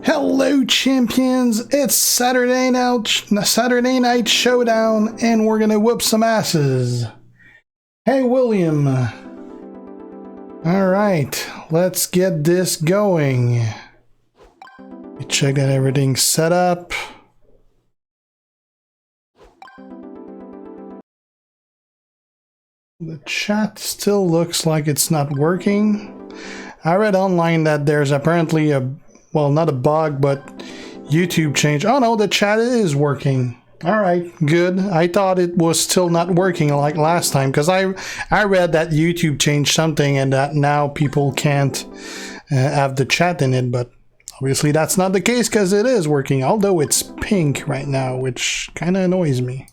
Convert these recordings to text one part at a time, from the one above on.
Hello champions, it's Saturday night showdown, and we're gonna whoop some asses. Hey William. Alright, let's get this going. Check that everything's set up. The chat still looks like it's not working. I read online that there's apparently a, well, not a bug, but YouTube change. Oh no, the chat is working. Alright, good. I thought it was still not working like last time, because I read that YouTube changed something and that now people can't have the chat in it, but obviously that's not the case because it is working, although it's pink right now, which kind of annoys me.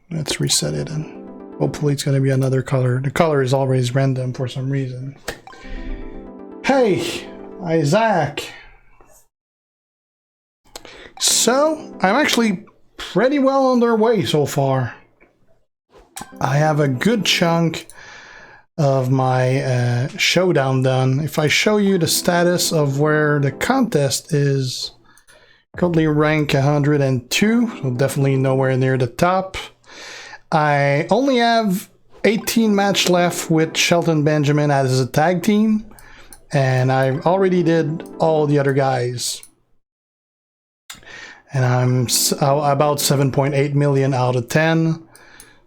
Let's reset it and hopefully it's going to be another color. The color is always random for some reason. Hey, Isaac. So, I'm actually pretty well on their way so far. I have a good chunk of my showdown done. If I show you the status of where the contest is, currently rank 102, so definitely nowhere near the top. I only have 18 match left with Shelton Benjamin as a tag team, and I already did all the other guys. And I'm about 7.8 million out of 10.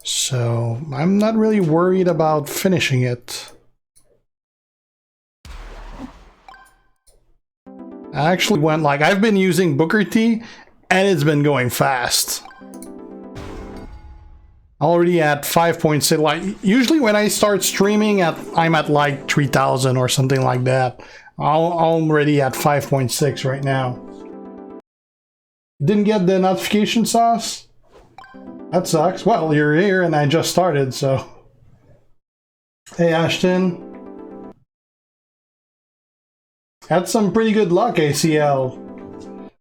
So I'm not really worried about finishing it. I actually went like, I've been using Booker T and it's been going fast. Already at 5.6, like usually when I start streaming I'm at like 3,000 or something like that. I'm already at 5.6 right now. Didn't get the notification sauce? That sucks. Well, you're here and I just started, so. Hey, Ashton. Had some pretty good luck, ACL.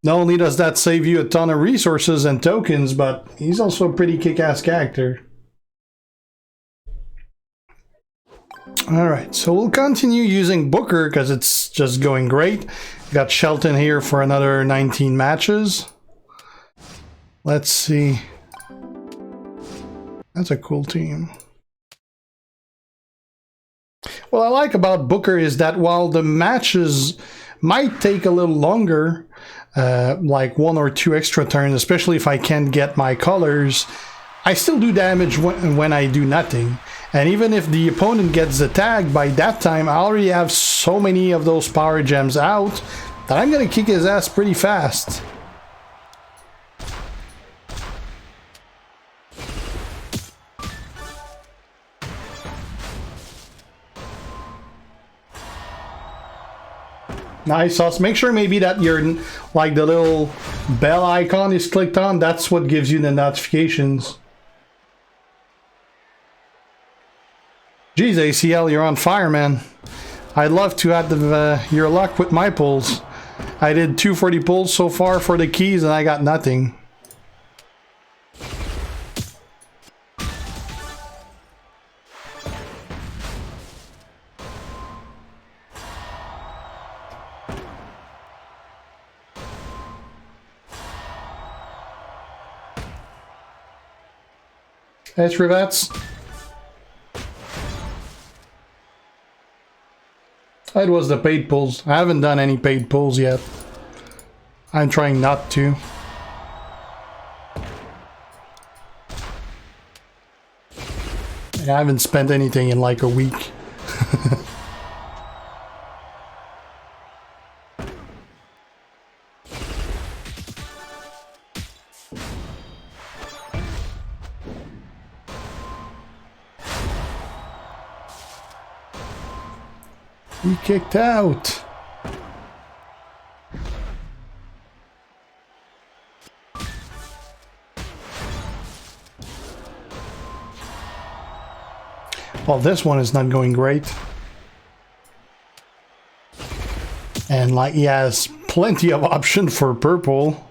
Not only does that save you a ton of resources and tokens, but he's also a pretty kick-ass character. Alright, so we'll continue using Booker because it's just going great. Got Shelton here for another 19 matches. Let's see. That's a cool team. What I like about Booker is that while the matches might take a little longer, like 1 or 2 extra turns, especially if I can't get my colors, I still do damage when I do nothing. And even if the opponent gets the tag, by that time I already have so many of those power gems out that I'm gonna kick his ass pretty fast. Nice sauce. Make sure maybe that your, like the little bell icon is clicked on. That's what gives you the notifications. Jeez, ACL, you're on fire, man. I'd love to have your luck with my pulls. I did 240 pulls so far for the keys and I got nothing. Hey, Rivets. It was the paid pulls. I haven't done any paid pulls yet. I'm trying not to. I haven't spent anything in like a week. He kicked out. Well, this one is not going great. And like he has plenty of option for purple.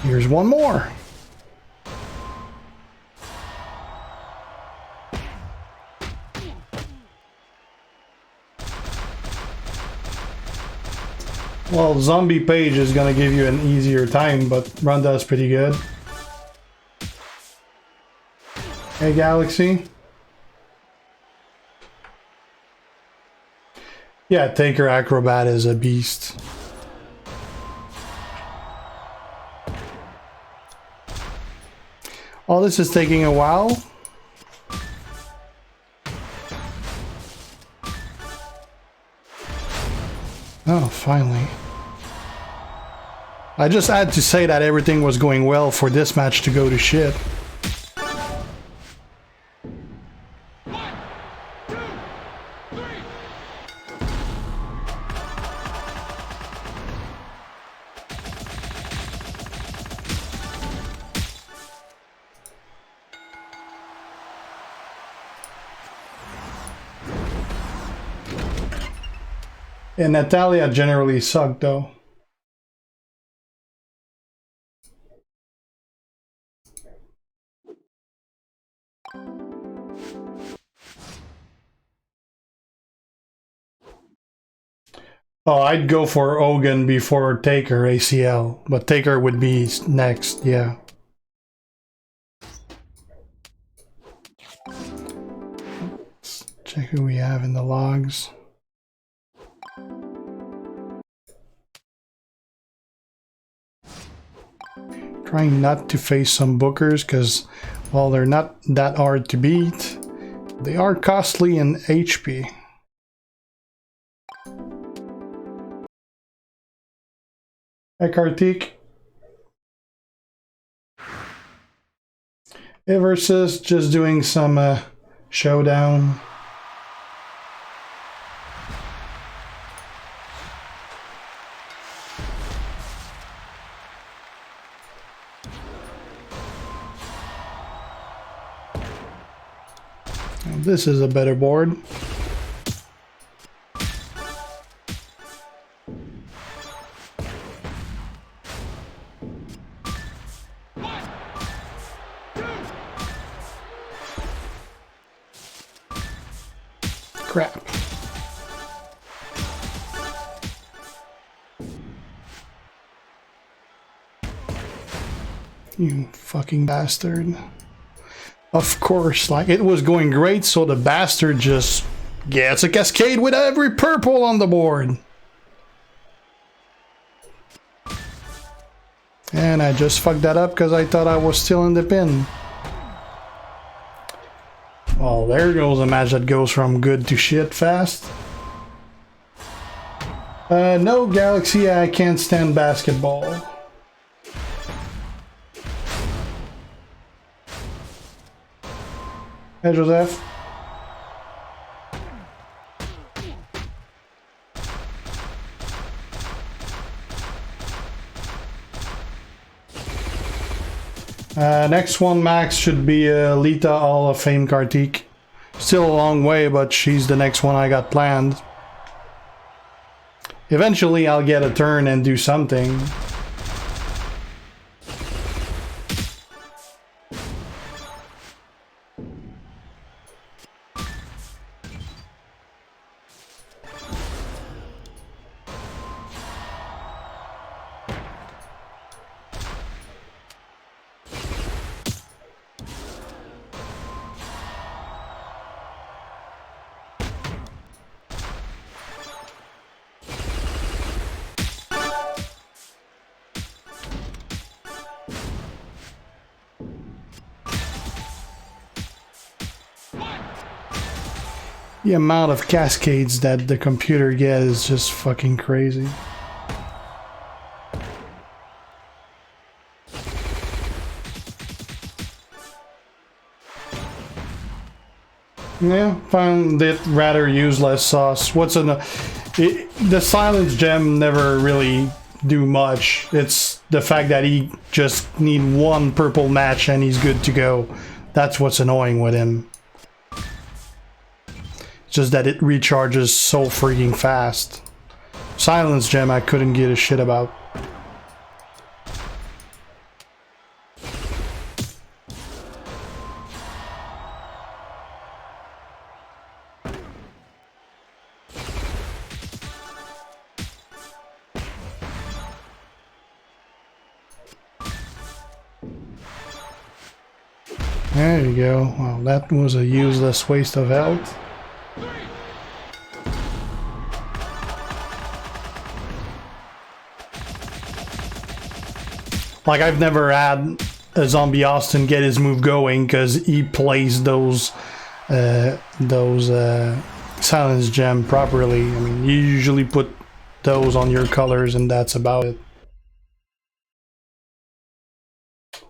Here's one more. Well, Zombie Page is gonna give you an easier time, but Ronda's pretty good. Hey, Galaxy. Yeah, Taker Acrobat is a beast. All this is taking a while. Oh, finally. I just had to say that everything was going well for this match to go to shit. And Natalia generally sucked though. Oh, I'd go for Hogan before Taker ACL, but Taker would be next, yeah. Let's check who we have in the logs. Trying not to face some bookers because, while they're not that hard to beat, they are costly in HP. Hey, Kartik. Hey, versus just doing some Showdown. This is a better board. Crap. You fucking bastard. Of course, like, it was going great, so the bastard just gets a cascade with every purple on the board. And I just fucked that up because I thought I was still in the pin. Well, there goes a match that goes from good to shit fast. No, Galaxy, I can't stand basketball. Hey, Joseph. Next one, Max, should be Lita Hall of Fame Kartik. Still a long way, but she's the next one I got planned. Eventually, I'll get a turn and do something. The amount of cascades that the computer gets is just fucking crazy. Yeah, found it rather useless sauce. The silence gem never really do much. It's the fact that he just need one purple match and he's good to go. That's what's annoying with him. Just that it recharges so freaking fast. Silence gem I couldn't give a shit about. There you go. Well, that was a useless waste of health. Like, I've never had a zombie Austin get his move going because he plays those silence gem properly. I mean, you usually put those on your colors and that's about it.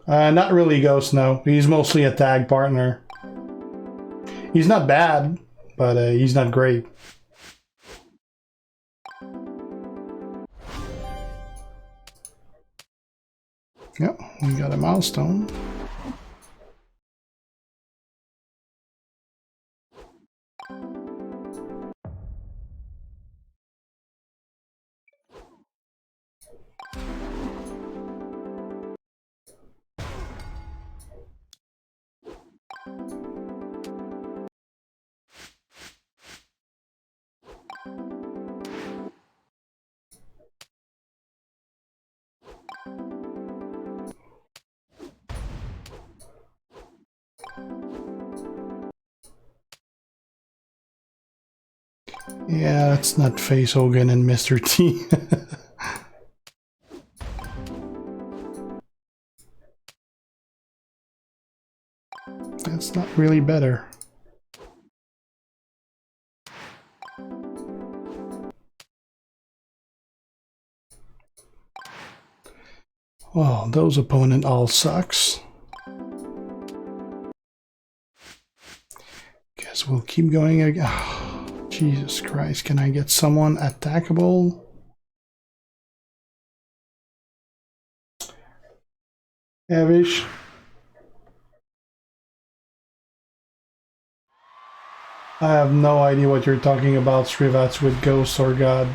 Not really Ghost, no. He's mostly a tag partner. He's not bad, but he's not great. Yep, we got a milestone. Yeah, that's not Face Hogan and Mr. T. That's not really better. Well, those opponent all sucks. Guess we'll keep going again. Oh, Jesus Christ, can I get someone attackable? Avish. I have no idea what you're talking about, Srivats, with Ghost or God.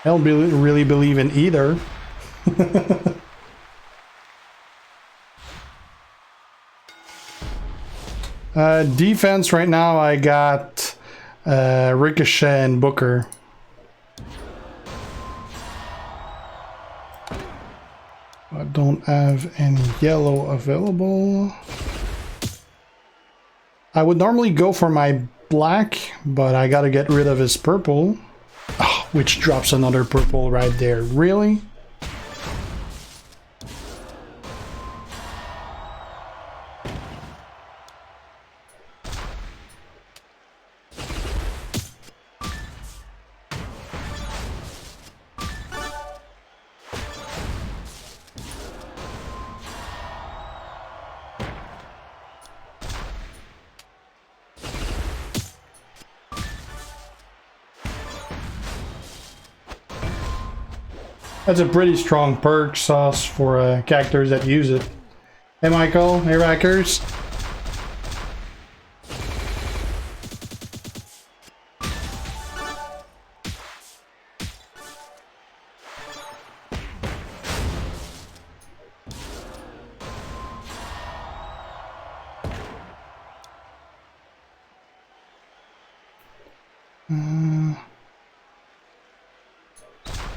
I don't really believe in either. Defense right now, I got Ricochet and Booker. I don't have any yellow available. I would normally go for my black, but I gotta get rid of his purple. Oh, which drops another purple right there. Really? That's a pretty strong perk sauce for characters that use it. Hey Michael, hey Rackers.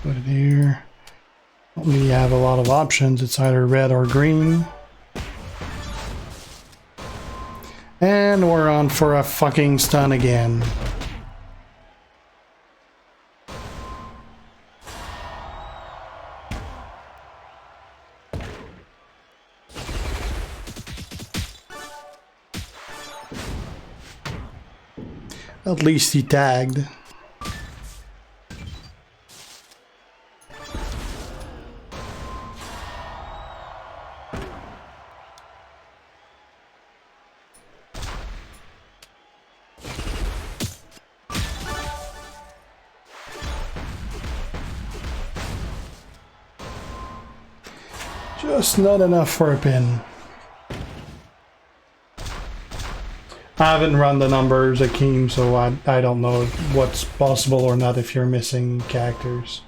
Put it here. Don't really have a lot of options. It's either red or green. And we're on for a fucking stun again. At least he tagged. Just not enough for a pin. I haven't run the numbers, Akeem, so I don't know what's possible or not if you're missing characters.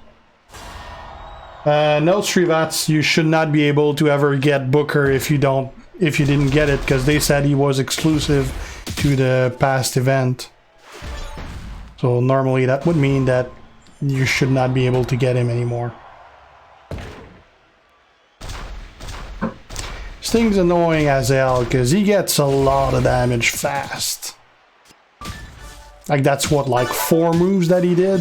No, Srivats, you should not be able to ever get Booker if you didn't get it, because they said he was exclusive to the past event. So normally that would mean that you should not be able to get him anymore. thing's annoying as hell because he gets a lot of damage fast. Like that's what, like 4 moves that he did?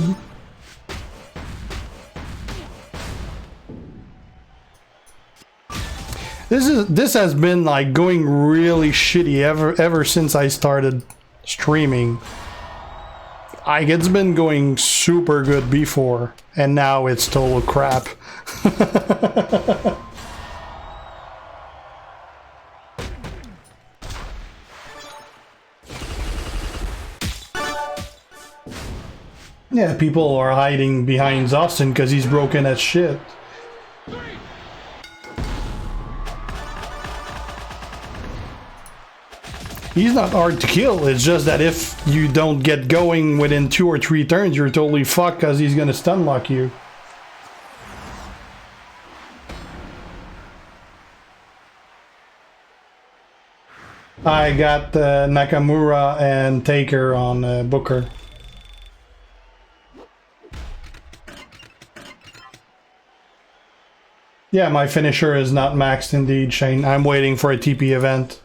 This has been like going really shitty ever since I started streaming. Like it's been going super good before, and now it's total crap. Yeah, people are hiding behind Austin because he's broken as shit. He's not hard to kill, it's just that if you don't get going within 2 or 3 turns, you're totally fucked because he's gonna stun lock you. I got Nakamura and Taker on Booker. Yeah, my finisher is not maxed indeed, Shane. I'm waiting for a TP event.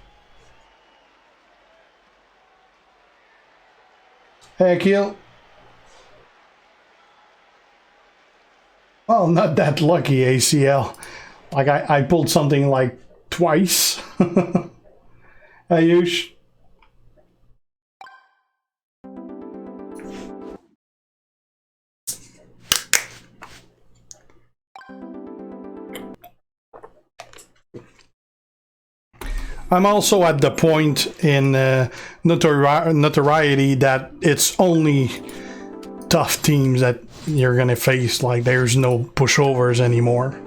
Hey, Akil. Well, not that lucky, ACL. Like, I pulled something like twice. Ayush. I'm also at the point in notoriety that it's only tough teams that you're gonna face. Like, there's no pushovers anymore.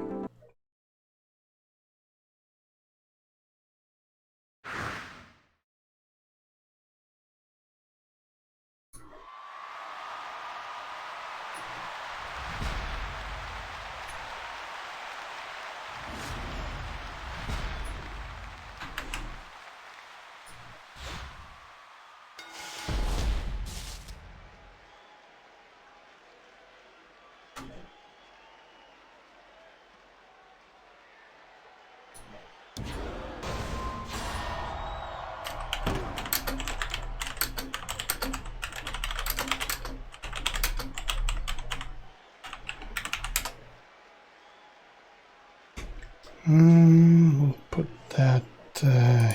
We'll put that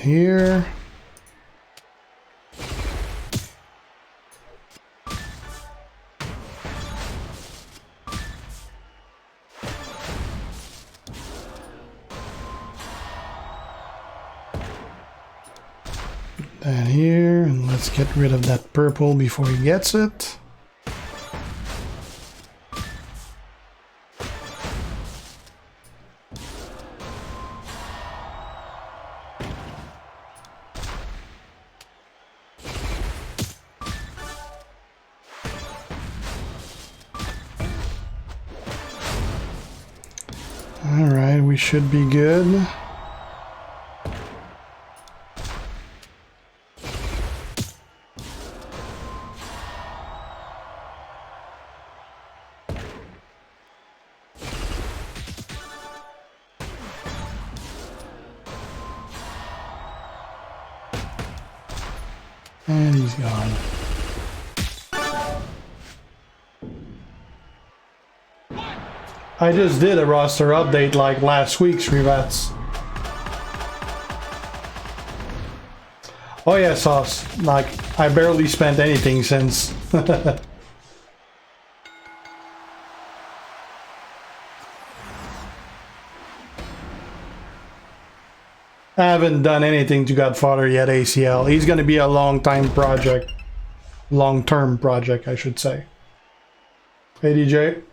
here. Put that here, and let's get rid of that purple before he gets it. Alright, we should be good. And he's gone. I just did a roster update like last week's Revats. Oh yeah, Sauce. Like, I barely spent anything since. I haven't done anything to Godfather yet, ACL. He's gonna be a long-time project. Long-term project, I should say. Hey, DJ.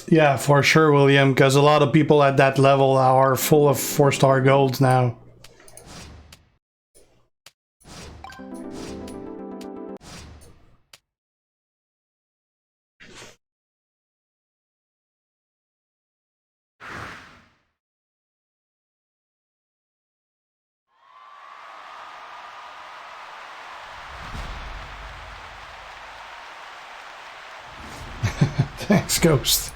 Yeah, for sure, William, because a lot of people at that level are full of 4-star golds now. Thanks, Ghost.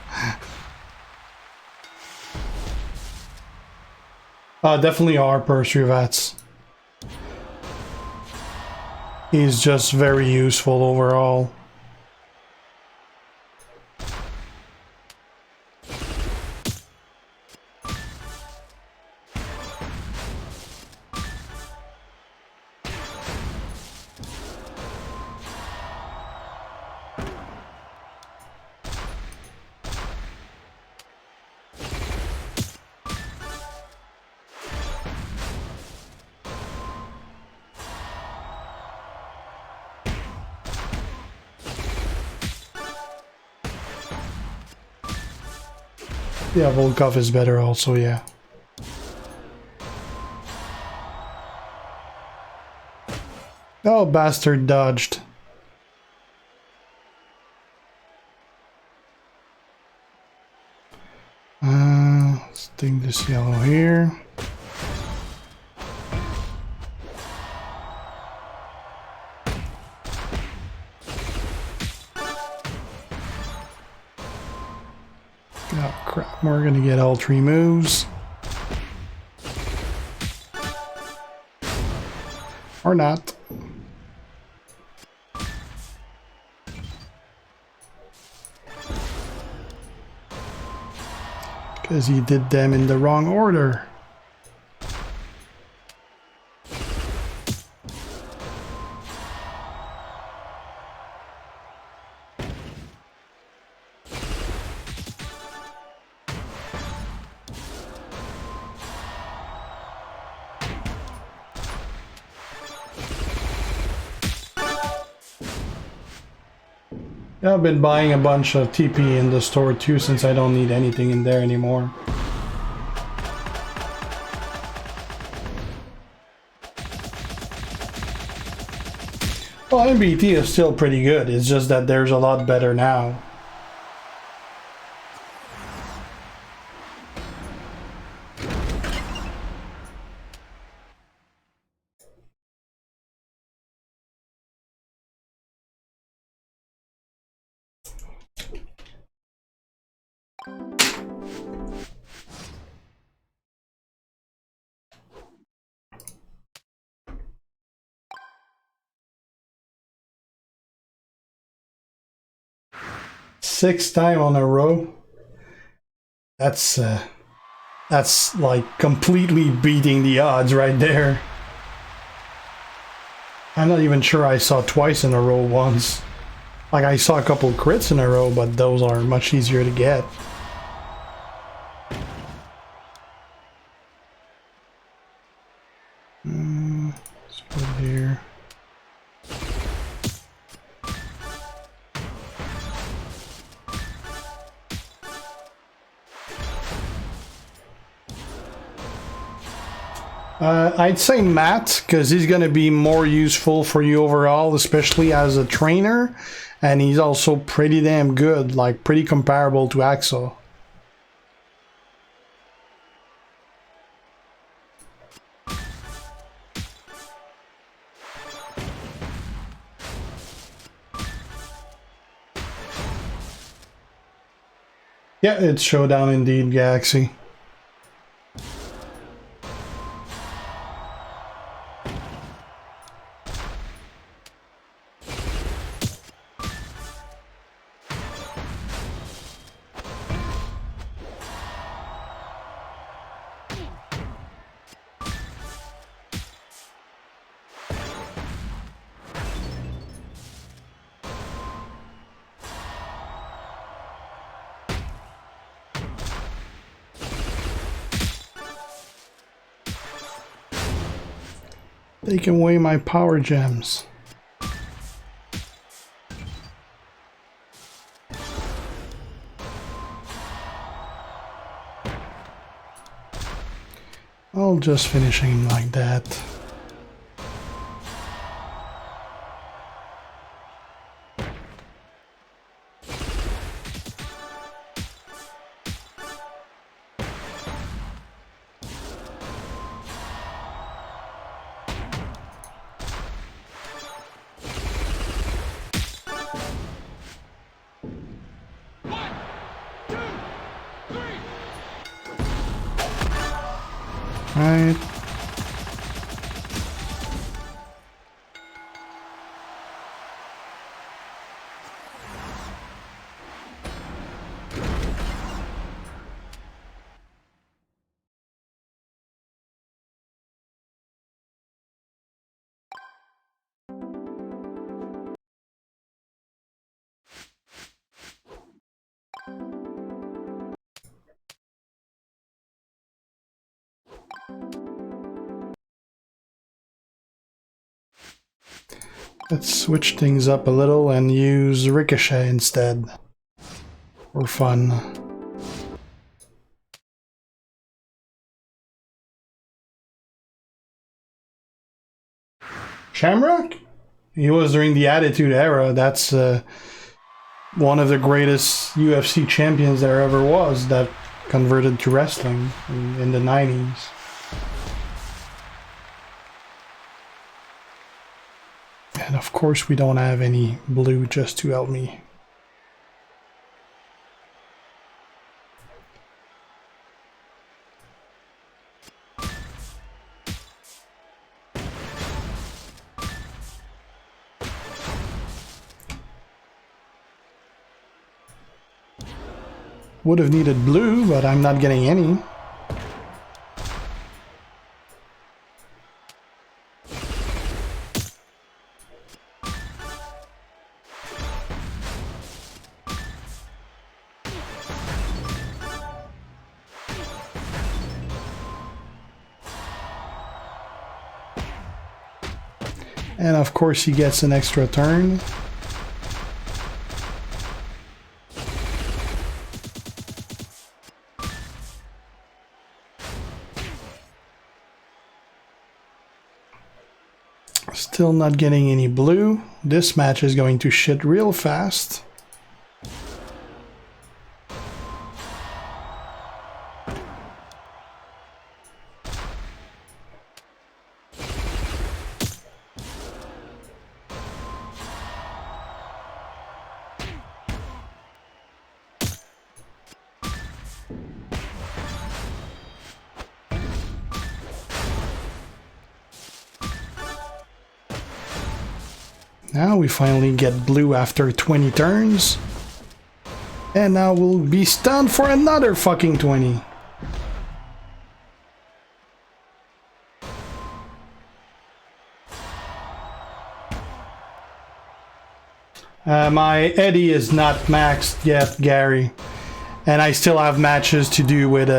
Definitely Harper Srivats. He's just very useful overall. Yeah, Volkov is better also, yeah. Oh, bastard dodged. Let's take this yellow here. Oh crap, we're gonna get all 3 moves. Or not. Because he did them in the wrong order. I've been buying a bunch of TP in the store too, since I don't need anything in there anymore. Well, MBT is still pretty good, it's just that there's a lot better now. Sixth time on a row. That's like completely beating the odds right there. I'm not even sure I saw twice in a row once. Like I saw a couple crits in a row, but those are much easier to get. Let's put it here. I'd say Matt, because he's going to be more useful for you overall, especially as a trainer, and he's also pretty damn good, like pretty comparable to Axel. Yeah, it's Showdown indeed, Galaxy. Taking away my power gems. I'll just finish him like that. Alright. Let's switch things up a little and use Ricochet instead. For fun. Shamrock? He was during the Attitude Era. That's one of the greatest UFC champions there ever was that converted to wrestling in the 90s. And of course we don't have any blue just to help me. Would have needed blue, but I'm not getting any. And of course he gets an extra turn. Still not getting any blue. This match is going to shit real fast. Now we finally get blue after 20 turns. And now we'll be stunned for another fucking 20. My Eddie is not maxed yet, Gary. And I still have matches to do with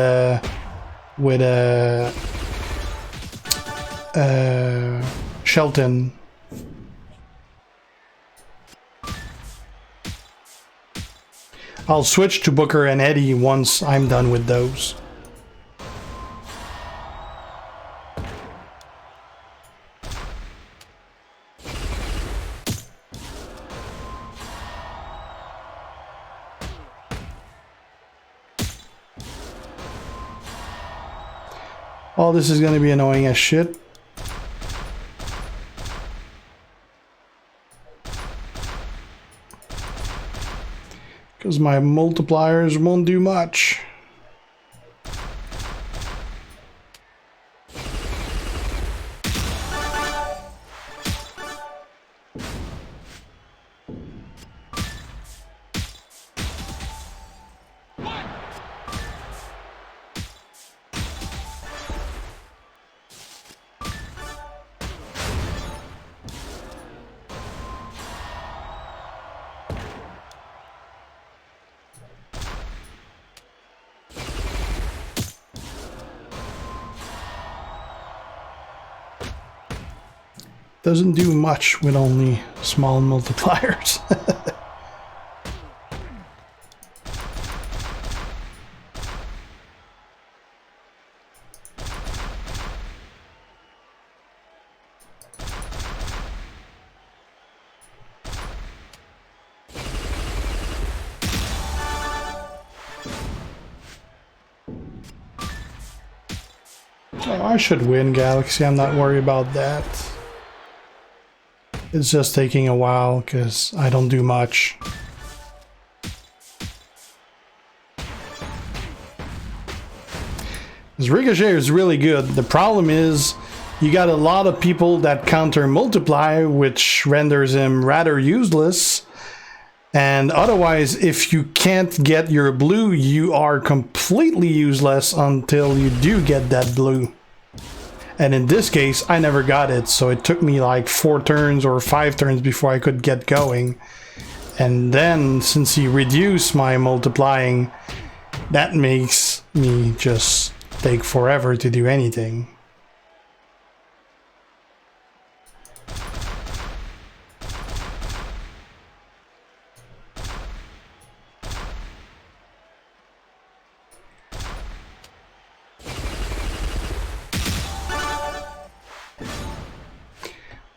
Shelton. I'll switch to Booker and Eddie once I'm done with those. Oh, this is going to be annoying as shit. Because my multipliers won't do much. Doesn't do much with only small multipliers. Oh, I should win, Galaxy. I'm not worried about that. It's just taking a while because I don't do much. This Ricochet is really good. The problem is you got a lot of people that counter multiply, which renders him rather useless. And otherwise, if you can't get your blue, you are completely useless until you do get that blue. And in this case, I never got it, so it took me like 4 turns or 5 turns before I could get going. And then, since he reduced my multiplying, that makes me just take forever to do anything.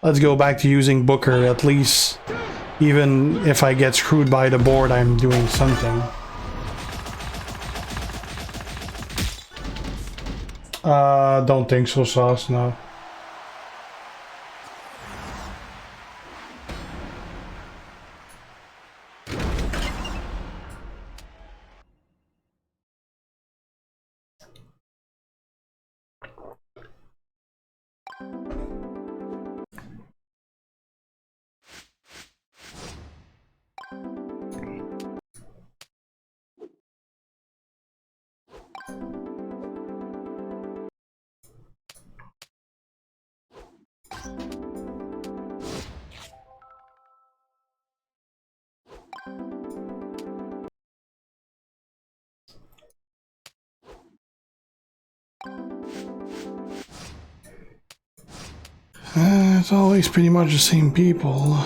Let's go back to using Booker. At least, even if I get screwed by the board, I'm doing something. Don't think so, Sauce, no. It's always pretty much the same people.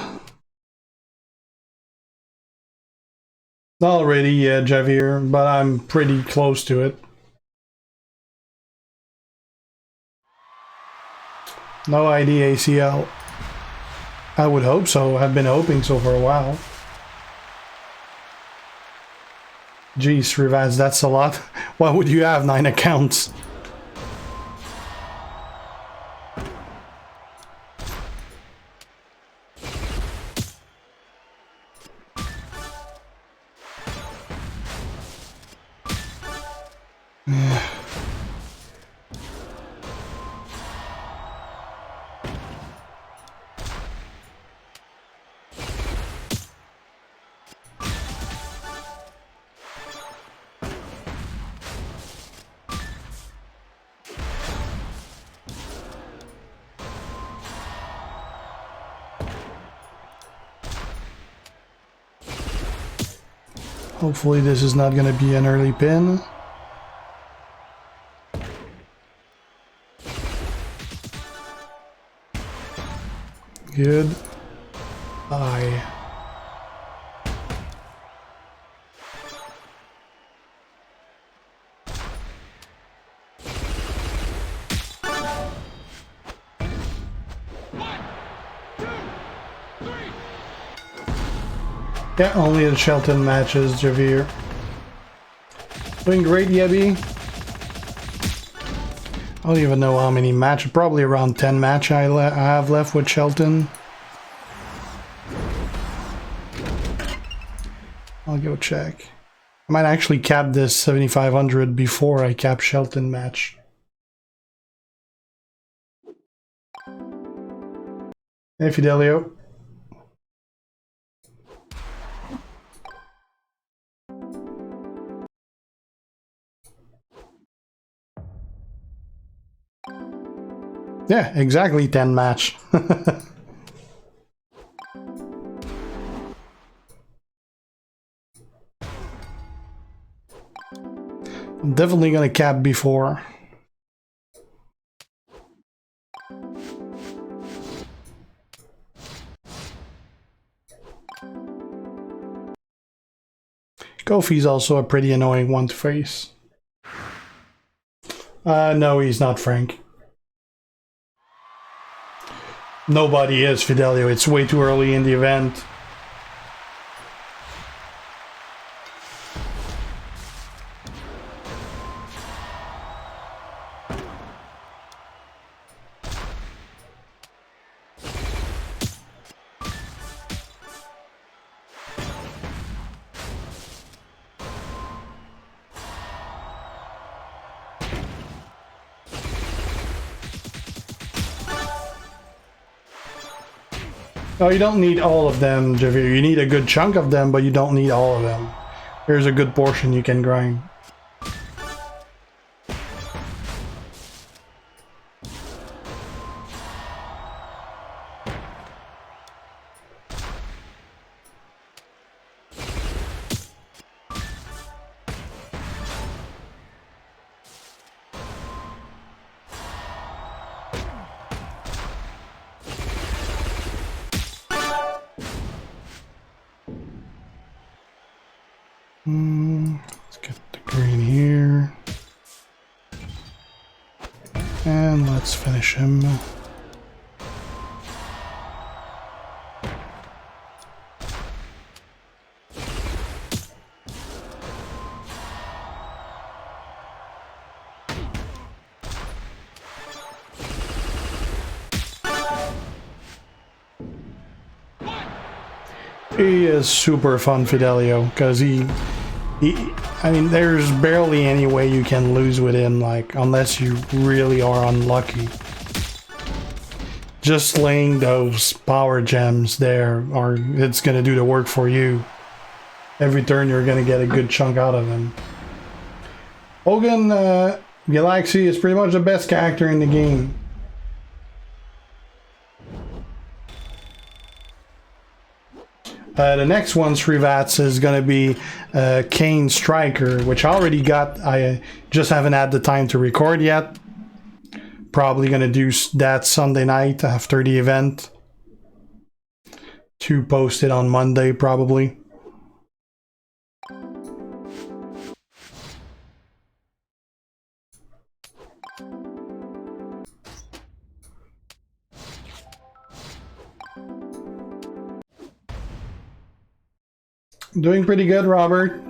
Not already yet, Javier, but I'm pretty close to it. No ID ACL. I would hope so. I've been hoping so for a while. Geez, Rivaz, that's a lot. Why would you have 9 accounts? Hopefully this is not going to be an early pin. Good. Bye. Yeah, only the Shelton matches, Javier. Doing great, Yebby. I don't even know how many matches, probably around 10 matches I have left with Shelton. I'll go check. I might actually cap this 7,500 before I cap Shelton match. Hey, Fidelio. Yeah, exactly 10 match. I'm definitely gonna cap before. Kofi's also a pretty annoying one to face. No, he's not Frank. Nobody is, Fidelio. It's way too early in the event. Oh, you don't need all of them, Javier. You need a good chunk of them, but you don't need all of them. There's a good portion you can grind. Let's get the green here. And let's finish him. He is super fun, Fidelio, because I mean, there's barely any way you can lose with him, like, unless you really are unlucky. Just laying those power gems there, it's gonna do the work for you. Every turn you're gonna get a good chunk out of him. Hogan Galaxy is pretty much the best character in the game. The next one, Srivats, is going to be Kane Striker, which I already got. I just haven't had the time to record yet. Probably going to do that Sunday night after the event. To post it on Monday, probably. Doing pretty good, Robert.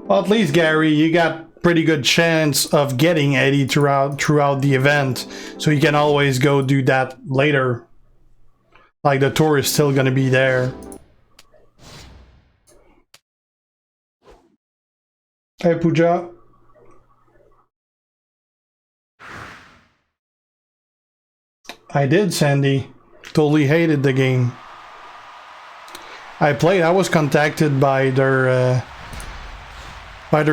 Well, at least, Gary, you got pretty good chance of getting Eddie throughout the event, so you can always go do that later. Like, the tour is still gonna be there. Hey, Pooja. I did, Sandy. Totally hated the game. I was contacted by their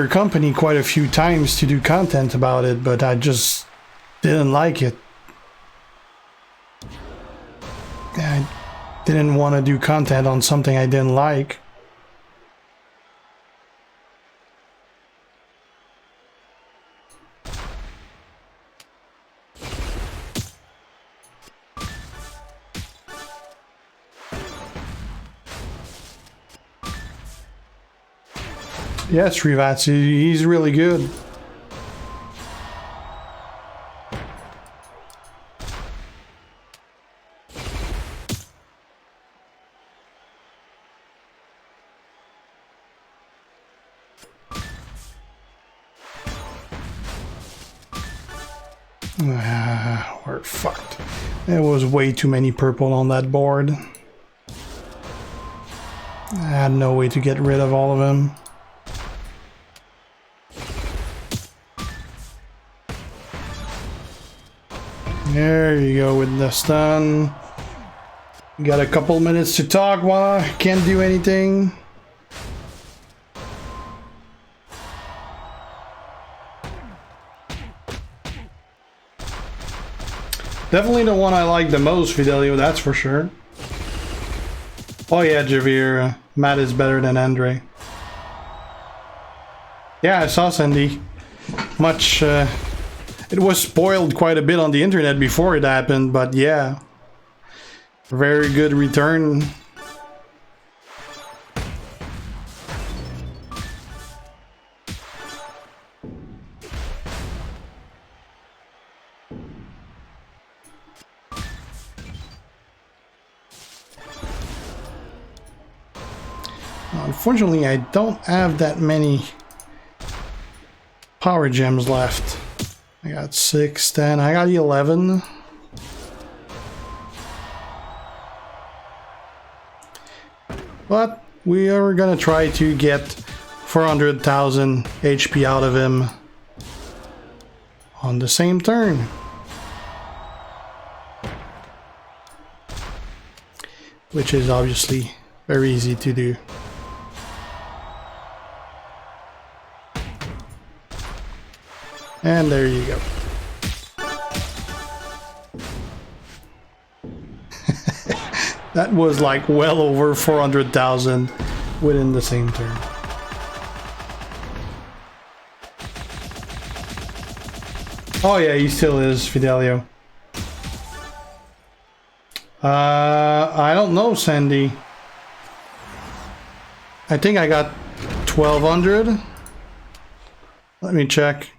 company quite a few times to do content about it, but I just didn't like it. I didn't want to do content on something I didn't like. Yes, Srivats, he's really good. We're fucked. There was way too many purple on that board. I had no way to get rid of all of them. There you go with the stun. Got a couple minutes to talk while I can't do anything. Definitely the one I like the most, Fidelio, that's for sure. Oh yeah, Javier, Matt is better than Andre. Yeah, I saw Sandy. Much, it was spoiled quite a bit on the internet before it happened, but yeah. Very good return. Unfortunately, I don't have that many power gems left. I got 6, 10, I got 11. But we are gonna try to get 400,000 HP out of him on the same turn. Which is obviously very easy to do. And there you go. That was like well over 400,000 within the same turn. Oh yeah, he still is, Fidelio. I don't know, Sandy. I think I got 1,200. Let me check.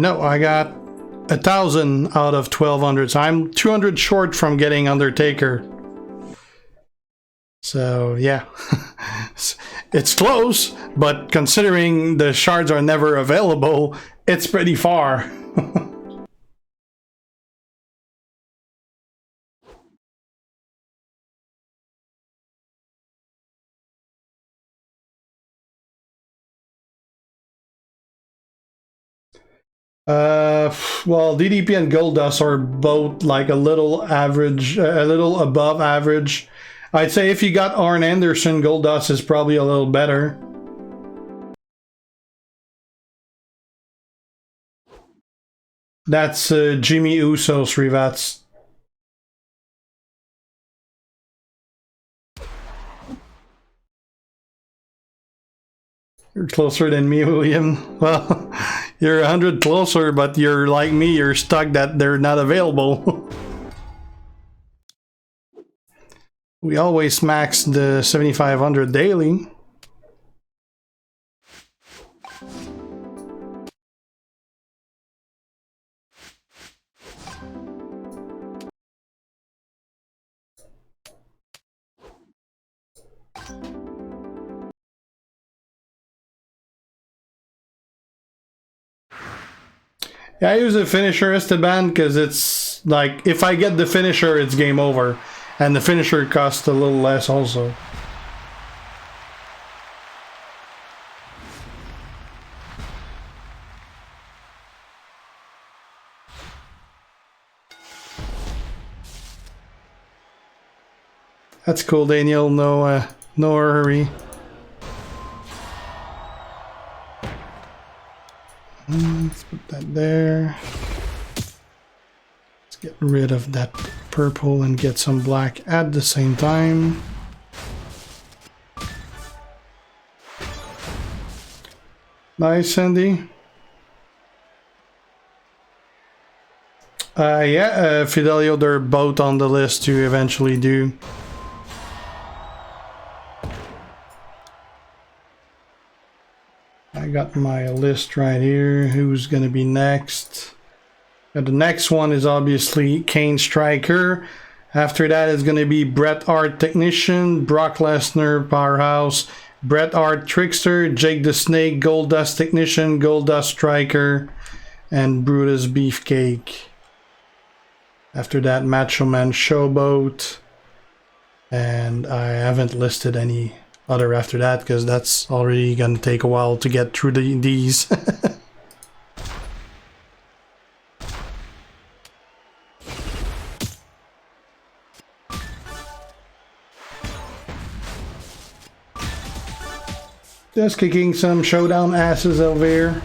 No, I got 1,000 out of 1,200, so I'm 200 short from getting Undertaker. So yeah, it's close, but considering the shards are never available, it's pretty far. Well, DDP and Gold Dust are both like a little average, a little above average. I'd say if you got Arn Anderson, Gold Dust is probably a little better. That's Jimmy Uso's Rivats. You're closer than me, William. Well, you're 100 closer, but you're like me, you're stuck that they're not available. We always max the 7,500 daily. Yeah, I use a finisher Esteban because it's like if I get the finisher, it's game over, and the finisher costs a little less also. That's cool, Daniel. No hurry. Let's put that there. Let's get rid of that purple and get some black at the same time. Nice, Sandy. Yeah, Fidelio, they're both on the list to eventually do. I got my list right here. Who's going to be next? And the next one is obviously Kane Striker. After that is going to be Bret Hart Technician, Brock Lesnar Powerhouse, Bret Hart Trickster, Jake the Snake, Goldust Technician, Goldust Striker, and Brutus Beefcake. After that, Macho Man Showboat. And I haven't listed any other after that because that's already gonna take a while to get through these. Just kicking some Showdown asses over here.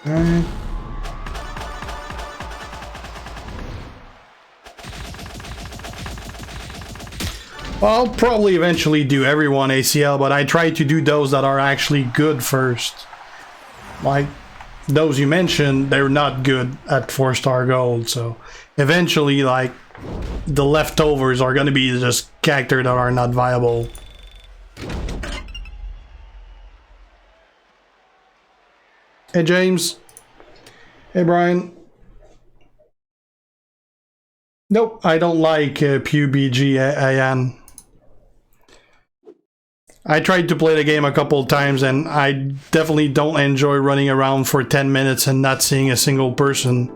Alright. Well, I'll probably eventually do everyone ACL, but I try to do those that are actually good first. Like those you mentioned, they're not good at 4-star gold, so eventually, like, the leftovers are gonna be just characters that are not viable. Hey James. Hey Brian. Nope, I don't like PUBG. I tried to play the game a couple times and I definitely don't enjoy running around for 10 minutes and not seeing a single person.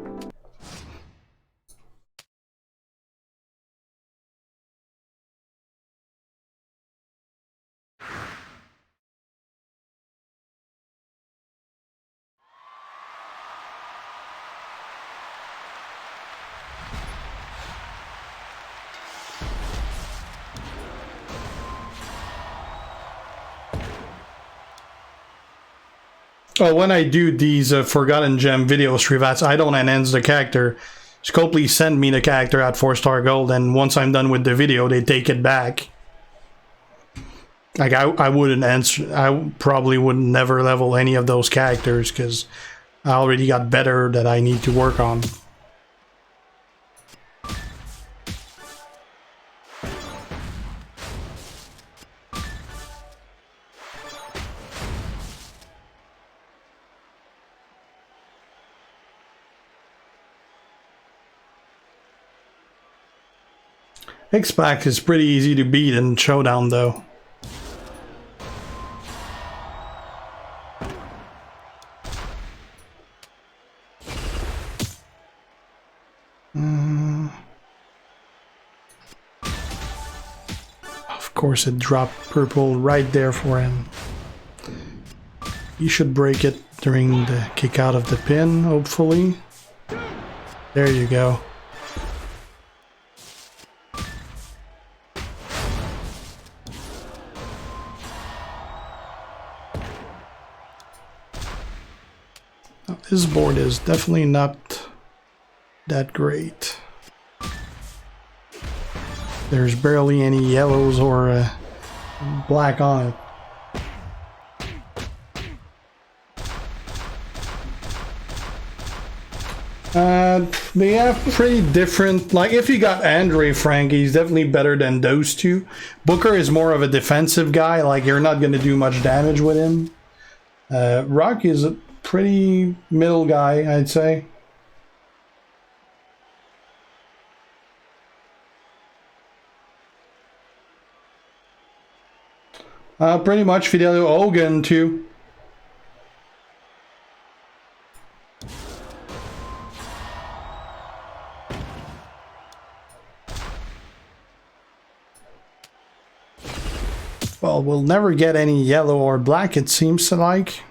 Oh, when I do these Forgotten Gem video streams, I don't enhance the character. Scopely send me the character at 4-star gold, and once I'm done with the video, they take it back. Like, I wouldn't answer, I probably would never level any of those characters, because I already got better that I need to work on. X-Pac is pretty easy to beat in Showdown, though. Of course, it dropped purple right there for him. He should break it during the kick out of the pin, hopefully. There you go. This board is definitely not that great. There's barely any yellows or black on it. They have pretty different, like if you got Andre Frank, he's definitely better than those two. Booker is more of a defensive guy, like you're not going to do much damage with him. Rock is a pretty middle guy, I'd say. Pretty much Fidelio Hogan too. Well, we'll never get any yellow or black, it seems like.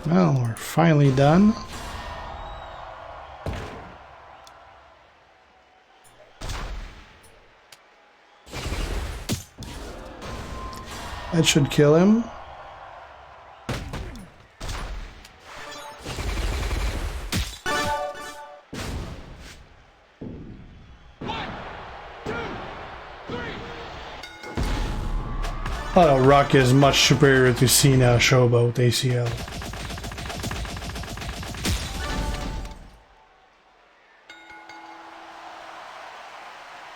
Well, we're finally done. That should kill him. Oh, Rock is much superior to Cena, Showboat, ACL.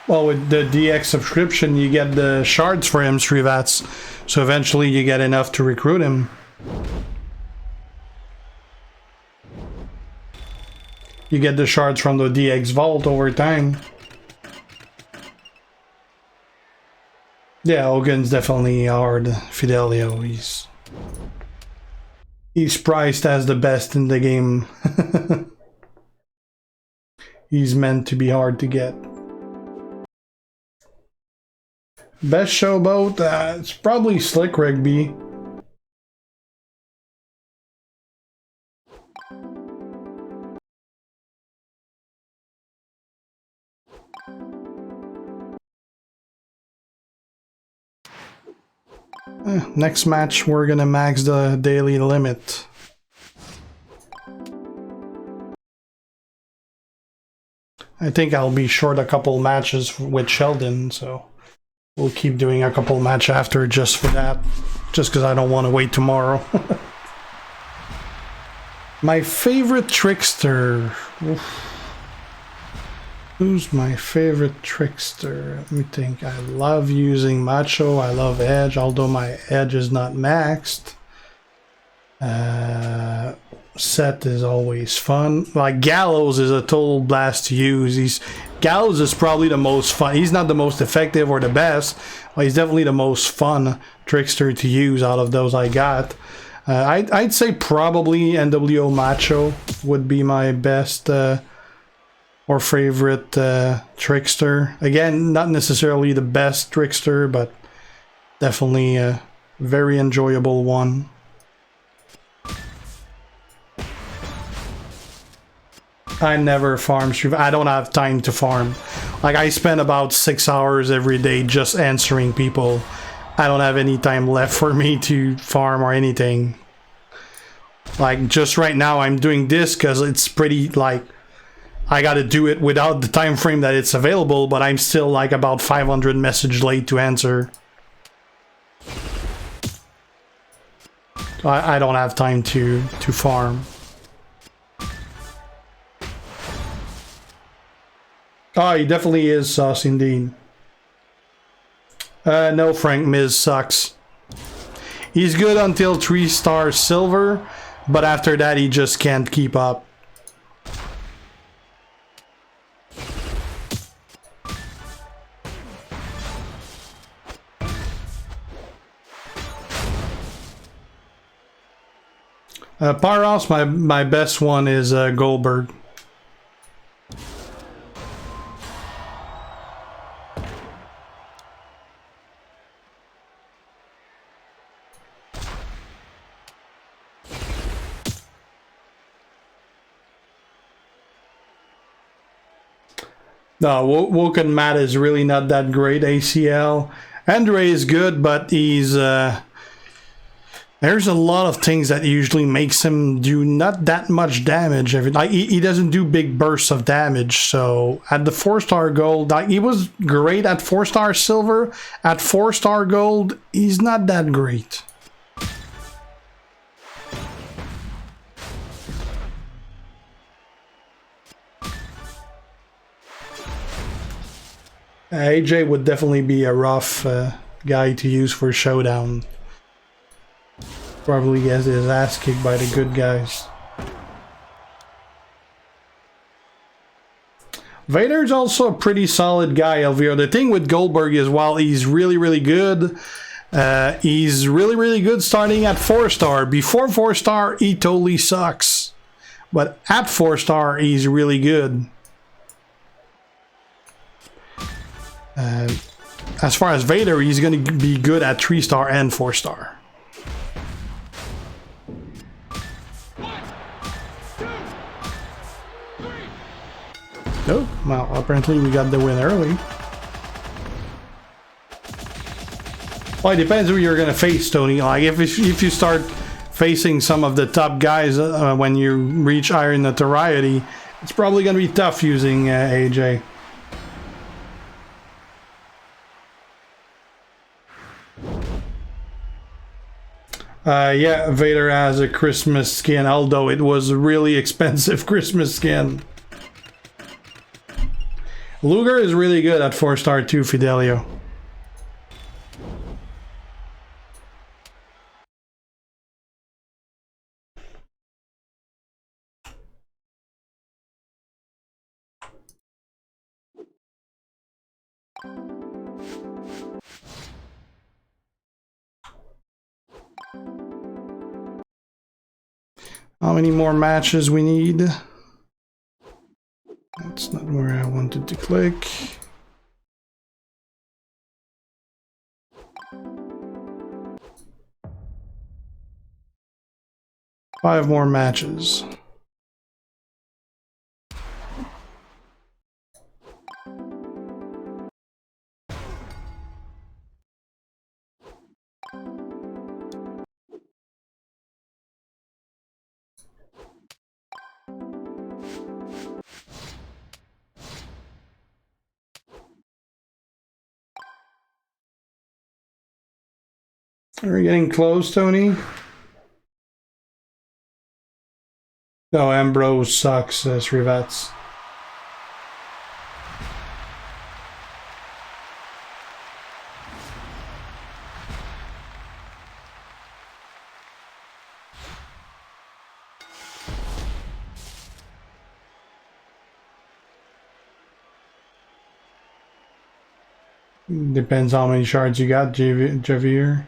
Well, with the DX subscription, you get the shards for him, Srivats. So eventually you get enough to recruit him. You get the shards from the DX vault over time. Yeah, Hogan's definitely hard. Fidelio, he's priced as the best in the game. He's meant to be hard to get. Best Showboat, it's probably Slick Rigby. Next match, we're gonna max the daily limit. I think I'll be short a couple matches with Sheldon, so we'll keep doing a couple match after just for that. Just because I don't want to wait tomorrow. My favorite trickster. Oof. Who's my favorite trickster? Let me think. I love using Macho. I love Edge, although my Edge is not maxed. Set is always fun. Like Gallows is a total blast to use. Gallows is probably the most fun. He's not the most effective or the best, but he's definitely the most fun trickster to use out of those I got. I'd say probably NWO Macho would be my best or favorite trickster. Again, not necessarily the best trickster, but definitely a very enjoyable one. I never farm Street. I don't have time to farm. Like, I spend about 6 hours every day just answering people. I don't have any time left for me to farm or anything. Like, just right now I'm doing this because it's pretty, like, I gotta do it without the time frame that it's available, but I'm still like about 500 messages late to answer. I don't have time to farm. Oh, he definitely is sus indeed. No, Frank, Miz sucks. He's good until 3-star silver, but after that he just can't keep up. Powerhouse, my best one is Goldberg. No, Woken Matt is really not that great. ACL. Andre is good, but he's there's a lot of things that usually makes him do not that much damage. Like he doesn't do big bursts of damage. So at the 4-star gold, like, he was great at 4-star silver. At 4-star gold, he's not that great. AJ would definitely be a rough guy to use for Showdown. Probably gets his ass kicked by the good guys. Vader's also a pretty solid guy, LVO. The thing with Goldberg is, while he's really, really good, he's really, really good starting at 4-star. Before 4-star, he totally sucks. But at 4-star, he's really good. As far as Vader, he's going to be good at 3-star and 4-star. Oh, well, apparently we got the win early. Well, it depends who you're going to face, Tony. Like, if you start facing some of the top guys when you reach Iron Notoriety, it's probably going to be tough using AJ. Yeah, Vader has a Christmas skin, although it was a really expensive Christmas skin. Luger is really good at 4-star too, Fidelio. How many more matches we need? That's not where I wanted to click. Five more matches. Are we getting close, Tony? No, Ambrose sucks, Rivets. Depends how many shards you got, Javier.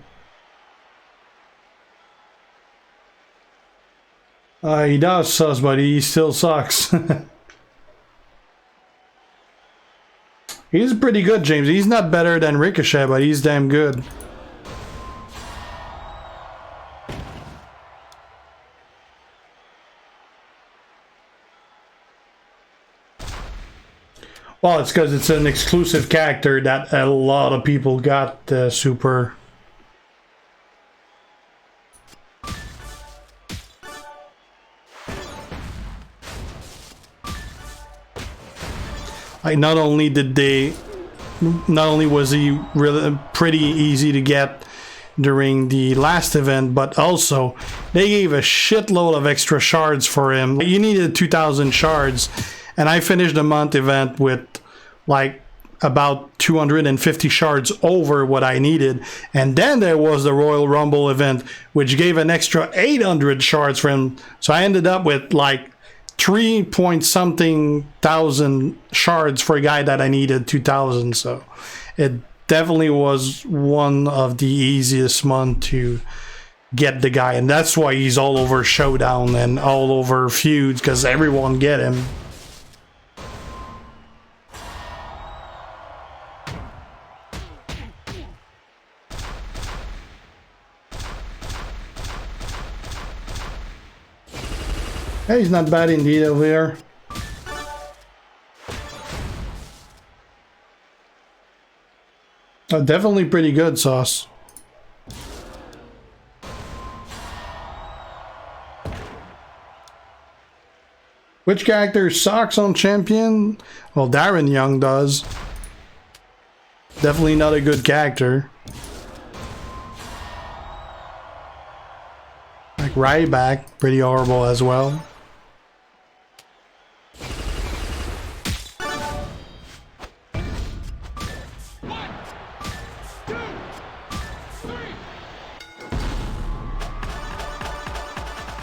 He does sus, but he still sucks. He's pretty good, James. He's not better than Ricochet, but he's damn good. Well, it's because it's an exclusive character that a lot of people got super. Like, not only was he really pretty easy to get during the last event, but also they gave a shitload of extra shards for him. You needed 2,000 shards, and I finished the month event with like about 250 shards over what I needed. And then there was the Royal Rumble event, which gave an extra 800 shards for him. So I ended up with like 3 point something thousand shards for a guy that I needed 2,000. So it definitely was one of the easiest months to get the guy, and that's why he's all over Showdown and all over feuds, because everyone get him. Hey, he's not bad indeed over here. Definitely pretty good, Sauce. Which character sucks on Champion? Well, Darren Young does. Definitely not a good character. Like Ryback, pretty horrible as well.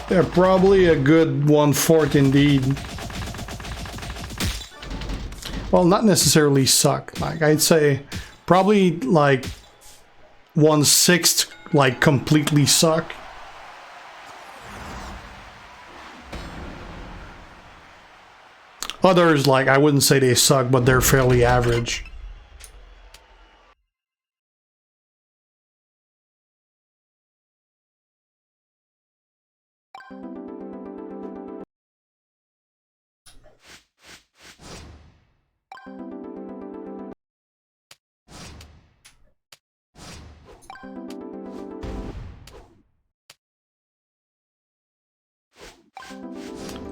They're probably a good 1/4 indeed. Well, not necessarily suck. Like, I'd say probably like 1/6 like completely suck. Others, like, I wouldn't say they suck, but they're fairly average.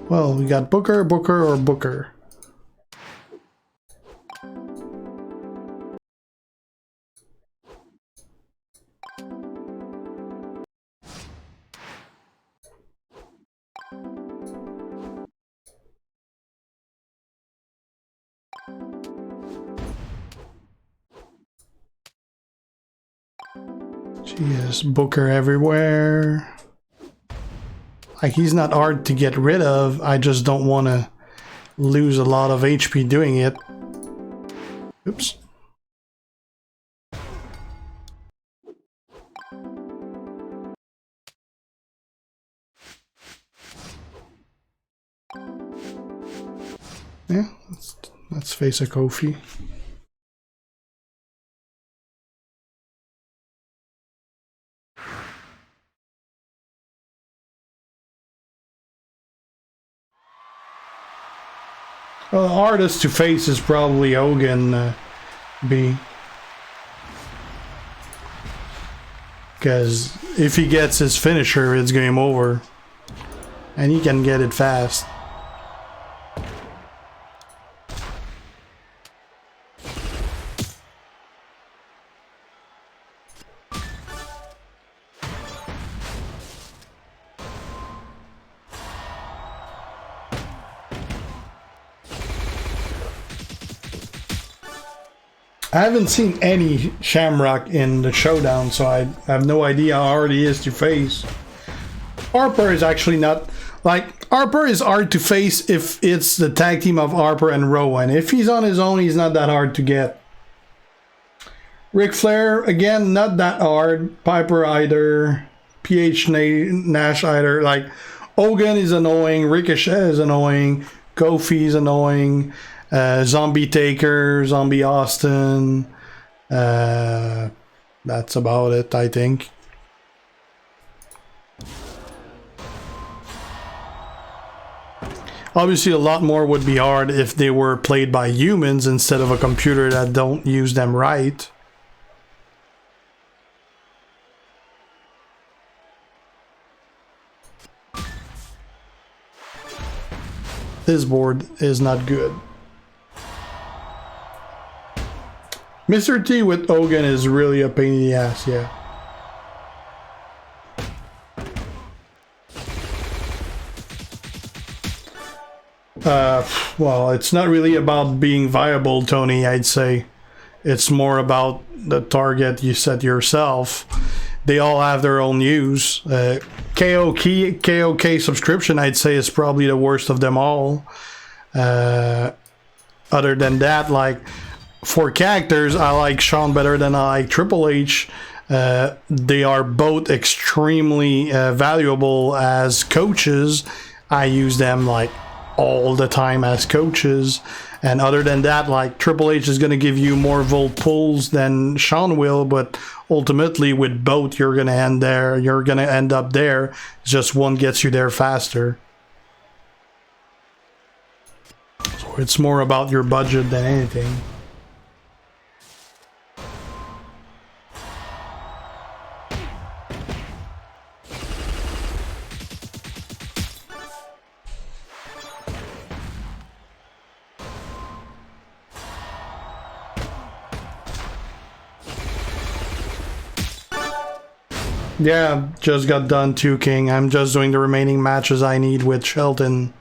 Well, we got Booker, Booker, or Booker. Jeez, Booker everywhere. Like, he's not hard to get rid of. I just don't want to lose a lot of HP doing it. Oops. Yeah, let's face a Kofi. Well, the hardest to face is probably Hogan B. Because if he gets his finisher, it's game over. And he can get it fast. I haven't seen any Shamrock in the Showdown, so I have no idea how hard he is to face. Harper is actually not... Like, Harper is hard to face if it's the tag team of Harper and Rowan. If he's on his own, he's not that hard to get. Ric Flair, again, not that hard. Piper either. PH Nash either. Like, Hogan is annoying. Ricochet is annoying. Kofi is annoying. Zombie Taker, Zombie Austin. That's about it, I think. Obviously, a lot more would be hard if they were played by humans instead of a computer that don't use them right. This board is not good. Mr. T with Hogan is really a pain in the ass, yeah. Well, it's not really about being viable, Tony, I'd say. It's more about the target you set yourself. They all have their own use. KOK subscription, I'd say, is probably the worst of them all. Other than that, like, for characters, I like Shawn better than I like Triple H. They are both extremely valuable as coaches. I use them, like, all the time as coaches, and other than that, like, Triple H is going to give you more volt pulls than Shawn will, but ultimately with both you're going to end there, you're going to end up there. Just one gets you there faster. So it's more about your budget than anything. Yeah, just got done too, King. I'm just doing the remaining matches I need with Shelton.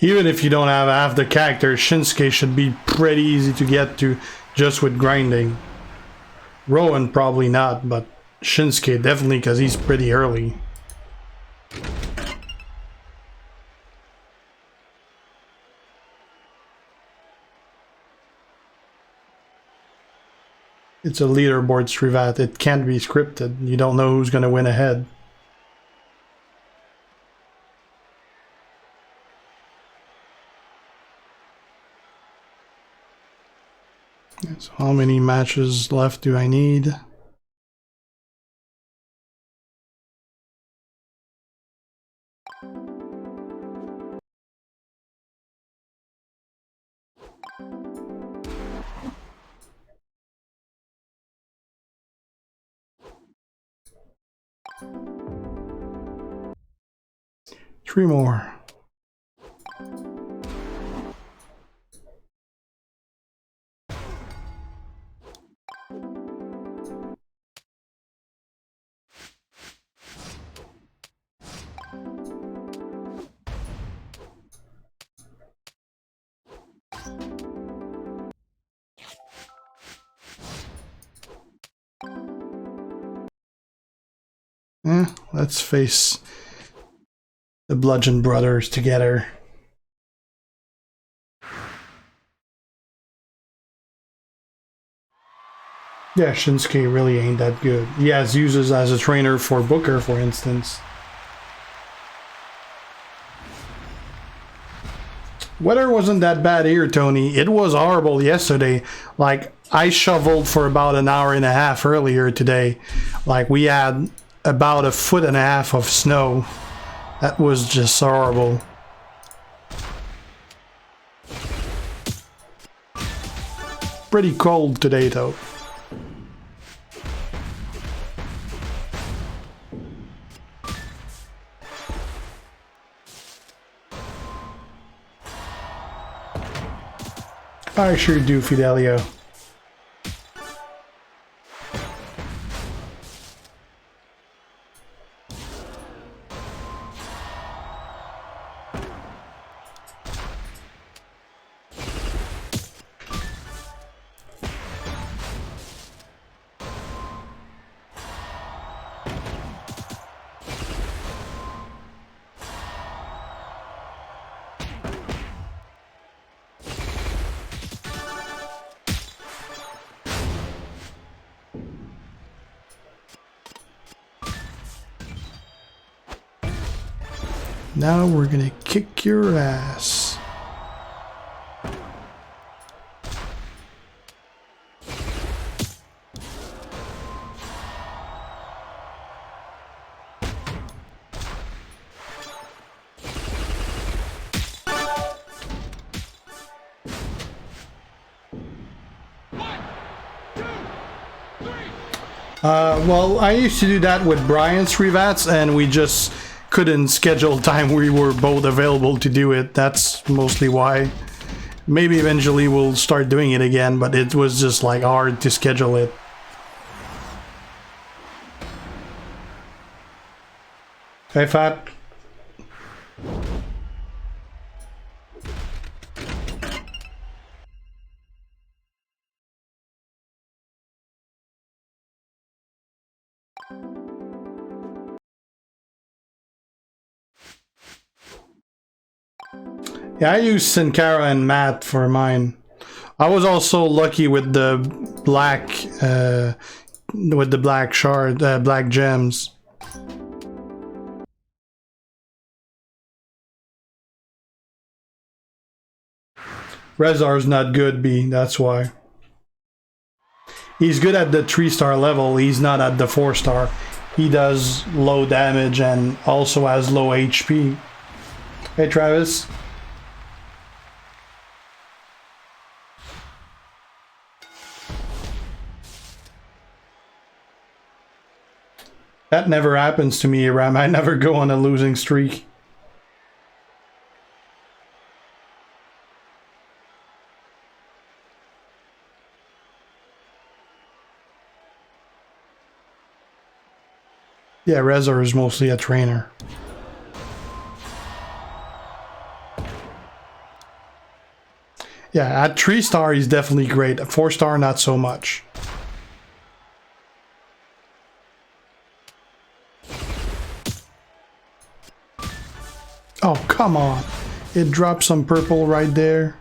Even if you don't have half the characters, Shinsuke should be pretty easy to get to just with grinding. Rowan probably not, but Shinsuke definitely, because he's pretty early. It's a leaderboard, Srivat. It can't be scripted. You don't know who's going to win ahead. So how many matches left do I need? Three more. Let's face the Bludgeon Brothers together. Yeah, Shinsuke really ain't that good. He has uses as a trainer for Booker, for instance. Weather wasn't that bad here, Tony. It was horrible yesterday. Like, I shoveled for about an hour and a half earlier today. Like, we had about 1.5 feet of snow. That was just horrible. Pretty cold today though. I sure do, Fidelio. Now we're gonna kick your ass. Well, I used to do that with Brian's revats, and we just couldn't schedule time we were both available to do it. That's mostly why. Maybe eventually we'll start doing it again, but it was just like hard to schedule it. Hey, Fat. Yeah, I use Sin Cara and Matte for mine. I was also lucky with the black shard, black gems. Rezar's not good, B, that's why. He's good at the 3-star level, he's not at the 4-star. He does low damage and also has low HP. Hey, Travis. That never happens to me, Ram. I never go on a losing streak. Yeah, Rezar is mostly a trainer. Yeah, at 3-star he's definitely great. At 4-star, not so much. Oh, come on. It dropped some purple right there.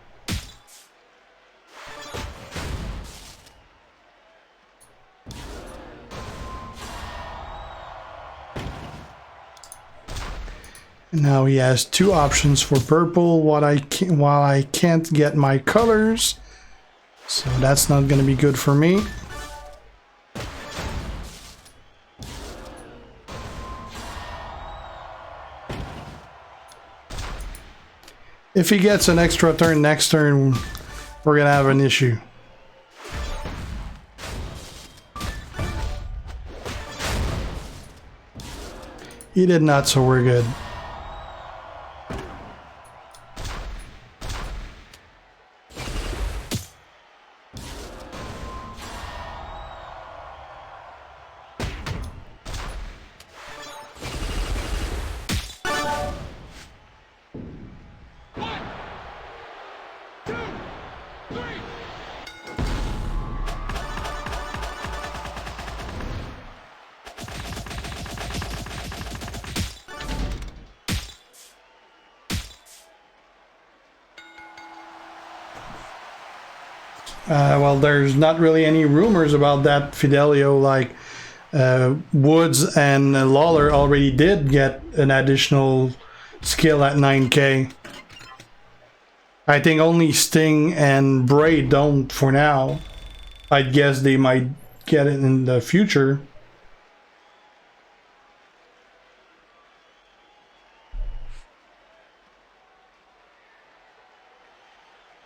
Now he has 2 options for purple while I can't get my colors. So that's not going to be good for me. If he gets an extra turn next turn, we're going to have an issue. He did not, so we're good. Well, there's not really any rumors about that, Fidelio. Like, Woods and Lawler already did get an additional skill at 9k. I think only Sting and Bray don't for now. I guess they might get it in the future.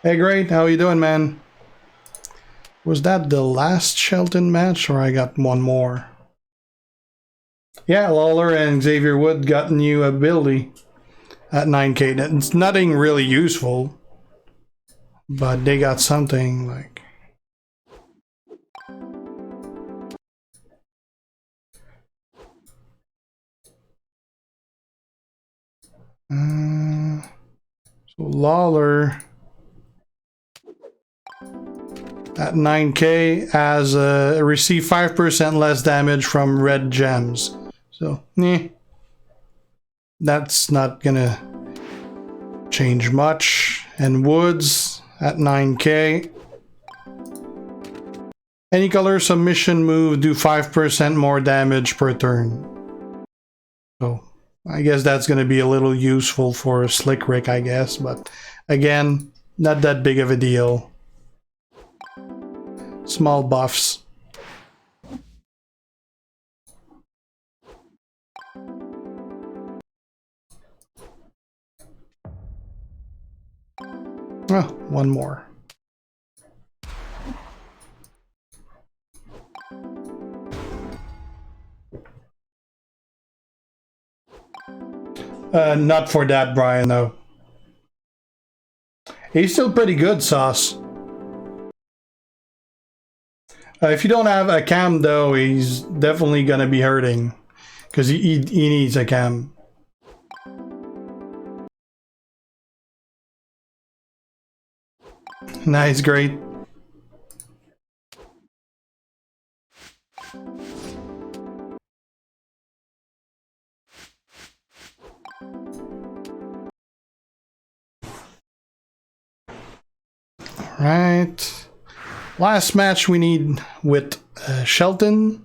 Hey, great. How you doing, man? Was that the last Shelton match, or I got one more? Yeah, Lawler and Xavier Wood got new ability at 9K. It's nothing really useful, but they got something like... so Lawler at 9K has received 5% less damage from red gems. So, that's not gonna change much. And Woods at 9K. Any color submission move do 5% more damage per turn. So, I guess that's gonna be a little useful for Slick Rick, I guess. But, again, not that big of a deal. Small buffs. Oh, one more. Not for that, Brian, though. He's still pretty good, Sauce. If you don't have a cam, though, he's definitely gonna be hurting. Because he needs a cam. Nice, great. Alright. Last match we need with Shelton.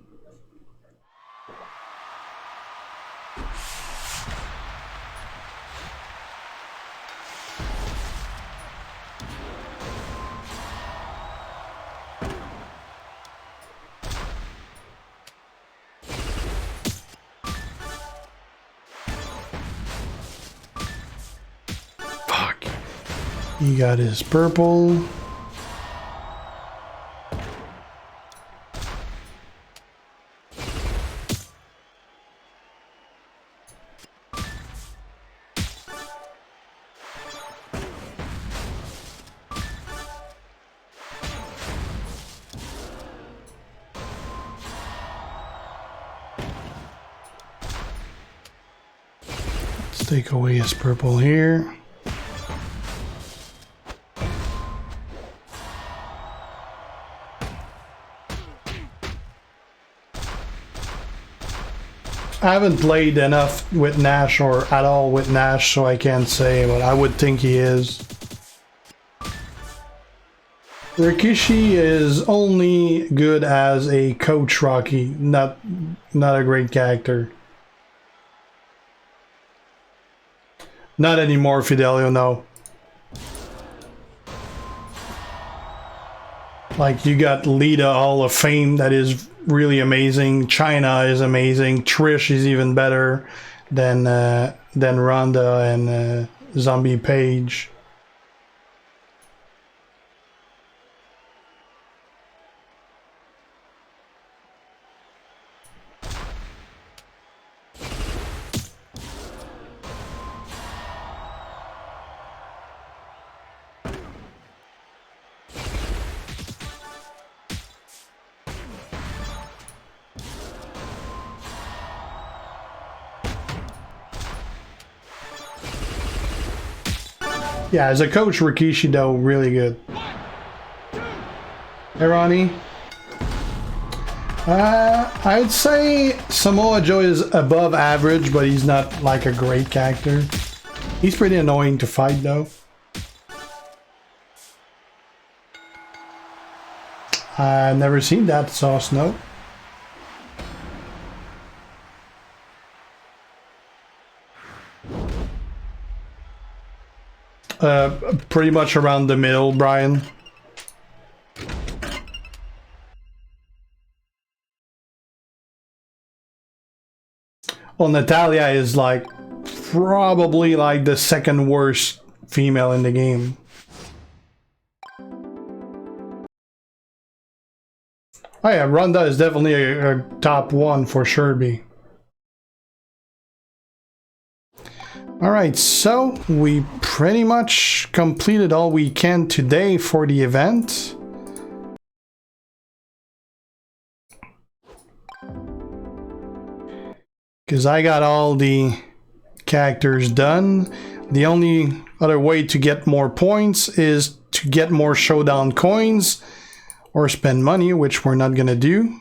Fuck. He got his purple. Take away his purple here. I haven't played enough with Nash or at all with Nash, so I can't say, but I would think he is. Rikishi is only good as a coach Rocky, not a great character. Not anymore, Fidelio, no. Like, you got Lita Hall of Fame, that is really amazing. China is amazing. Trish is even better than Ronda and Zombie Page. Yeah, as a coach, Rikishi, though, really good. Hey, Ronnie. I'd say Samoa Joe is above average, but he's not like a great character. He's pretty annoying to fight, though. I've never seen that sauce, no. Pretty much around the middle, Brian. Well, Natalia is like probably like the second worst female in the game. Oh yeah, Ronda is definitely a top one for sure, B. Alright, so we pretty much completed all we can today for the event. Because I got all the characters done. The only other way to get more points is to get more Showdown coins or spend money, which we're not gonna do.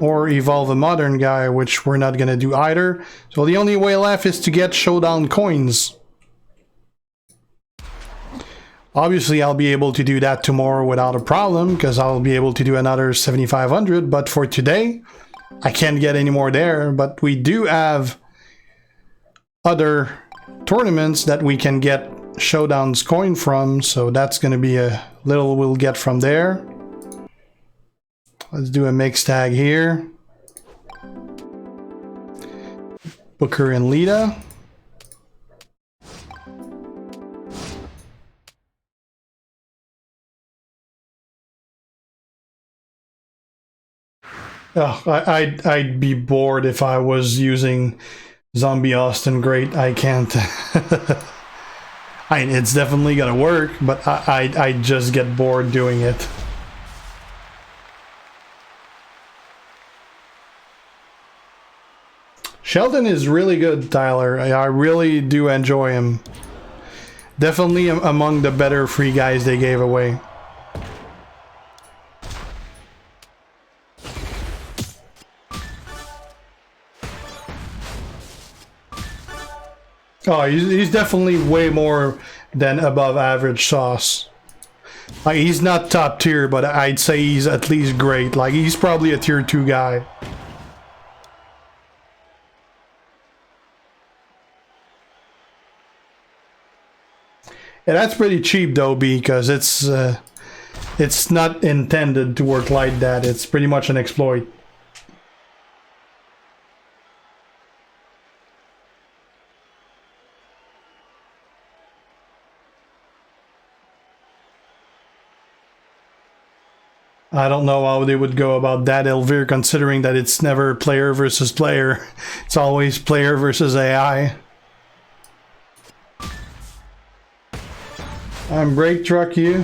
Or evolve a modern guy, which we're not gonna do either. So the only way left is to get Showdown coins. Obviously, I'll be able to do that tomorrow without a problem, because I'll be able to do another 7,500. But for today, I can't get any more there. But we do have other tournaments that we can get Showdown's coin from. So that's gonna be a little we'll get from there. Let's do a mix tag here. Booker and Lita. Oh, I'd be bored if I was using Zombie Austin. Great, I can't. It's definitely gonna work, but I just get bored doing it. Sheldon is really good, Tyler. I really do enjoy him. Definitely among the better free guys they gave away. Oh, he's definitely way more than above average sauce. Like, he's not top tier, but I'd say he's at least great. Like, he's probably a tier 2 guy. Yeah, that's pretty cheap though, because it's not intended to work like that. It's pretty much an exploit. I don't know how they would go about that, Elvire, considering that it's never player versus player. It's always player versus AI. I'm brake truck you.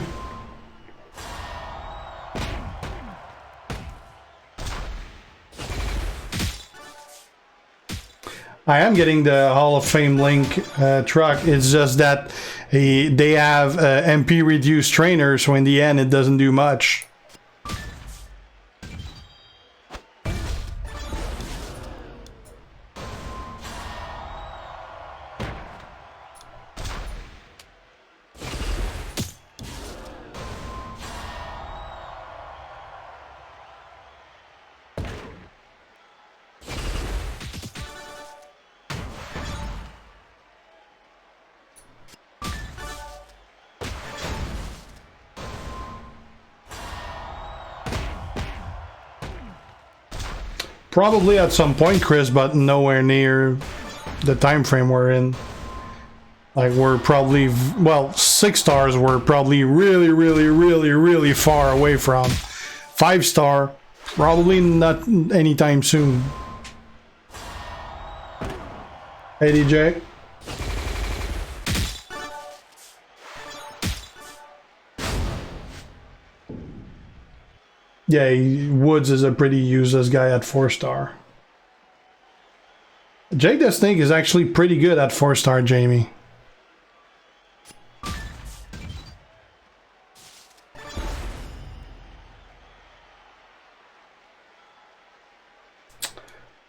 I am getting the Hall of Fame link truck. It's just that they have MP reduced trainer, so in the end it doesn't do much. Probably at some point, Chris, but nowhere near the time frame we're in. Like, we're probably, well, 6 stars we're probably really far away from. 5 star, probably not anytime soon. Hey, DJ. Yeah, Woods is a pretty useless guy at 4 star. Jake the Snake is actually pretty good at 4 star, Jamie.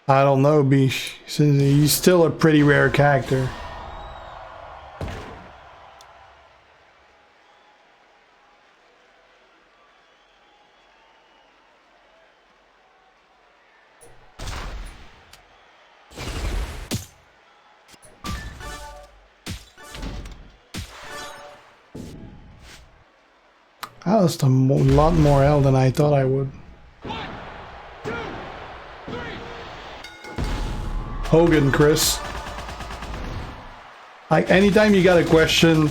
I don't know, B. He's still a pretty rare character. I lost a lot more L than I thought I would. 1, 2, 3. Hogan, Chris. Like, anytime you got a question,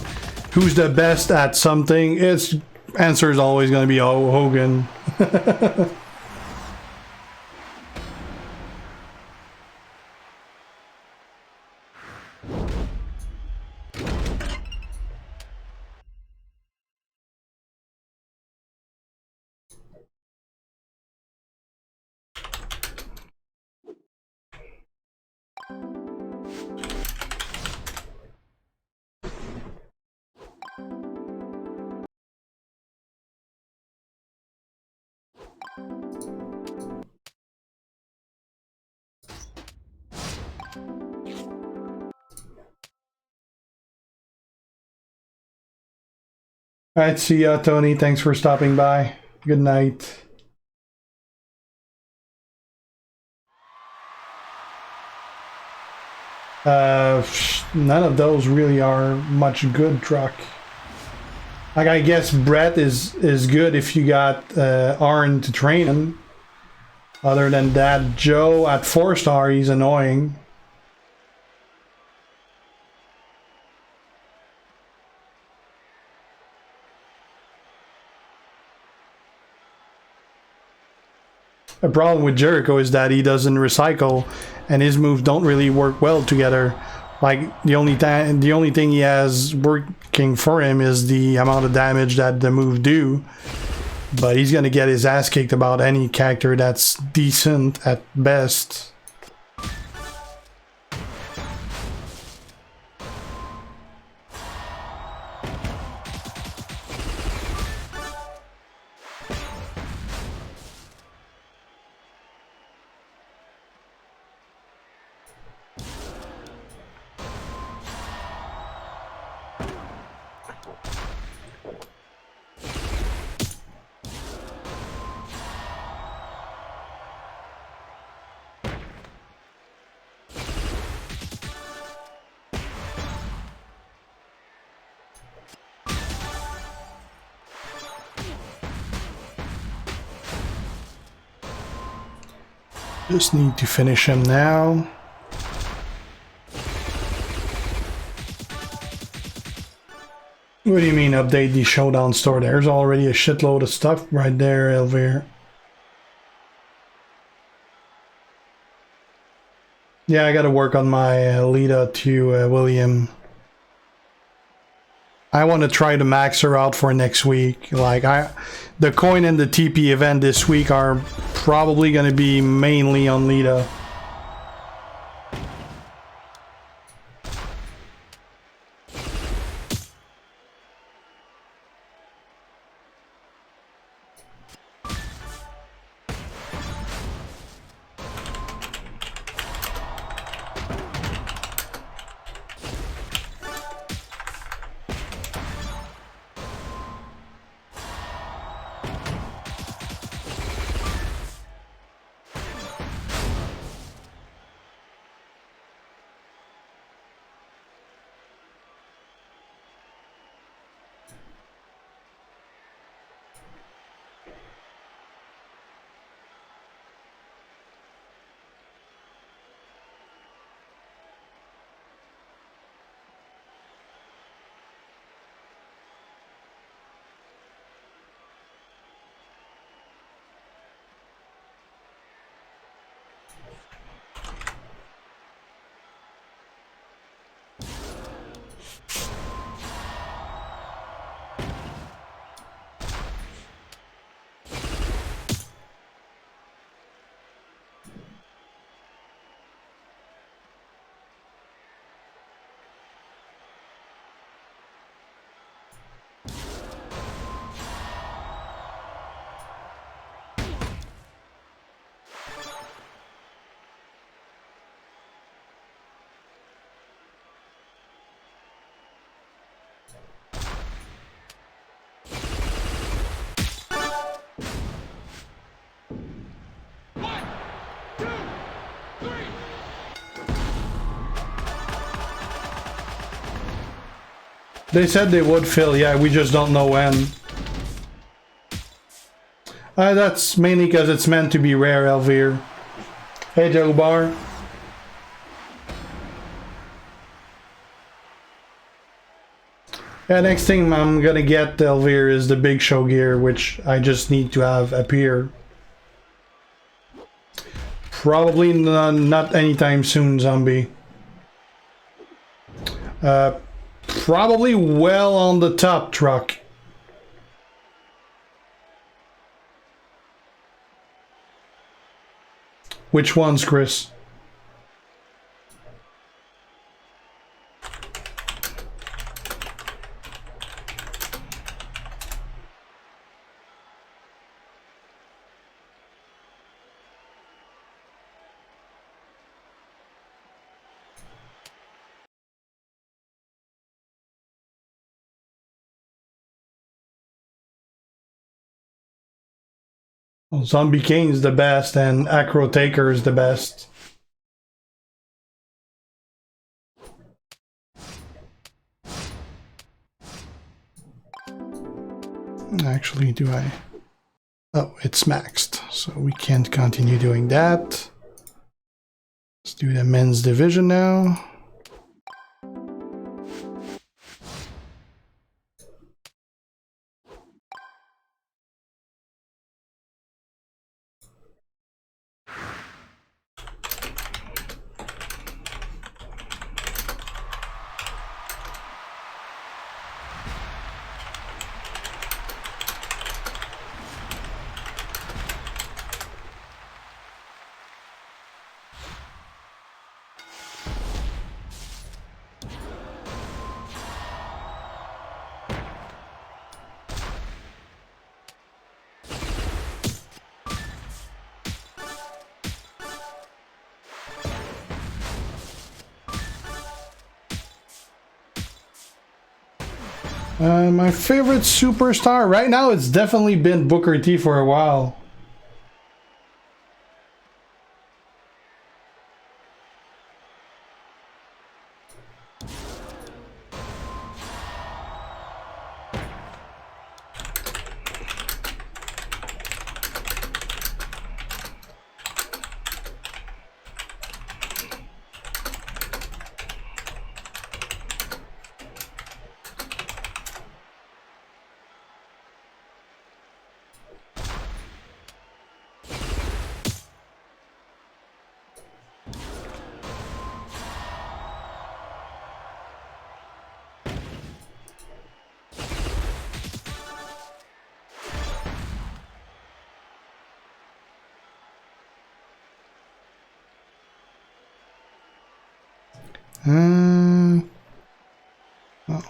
who's the best at something, its answer is always going to be Hogan. Alright, see ya, Tony. Thanks for stopping by. Good night. None of those really are much good truck. Like, I guess Brett is good if you got Arn to train him. Other than that, Joe at 4-star, he's annoying. The problem with Jericho is that he doesn't recycle, and his moves don't really work well together. Like, the only thing he has working for him is the amount of damage that the move do. But he's gonna get his ass kicked about any character that's decent at best. Just need to finish him now. What do you mean update the Showdown store? There's already a shitload of stuff right there, Elvire. Yeah, I gotta work on my Lita to William. I want to try to max her out for next week. Like, the coin and the TP event this week are probably going to be mainly on Lita. They said they would fill, yeah, we just don't know when. That's mainly because it's meant to be rare, Elvire. Hey, Joe Bar. Yeah, next thing I'm gonna get Elvir is the big show gear, which I just need to have appear. Probably not anytime soon, zombie. Probably well on the top truck. Which ones, Chris? Well, Zombie Kane's the best and Acro Taker is the best. Actually, do I? Oh, it's maxed, so we can't continue doing that. Let's do the men's division now. My favorite superstar right now, it's definitely been Booker T for a while. Well,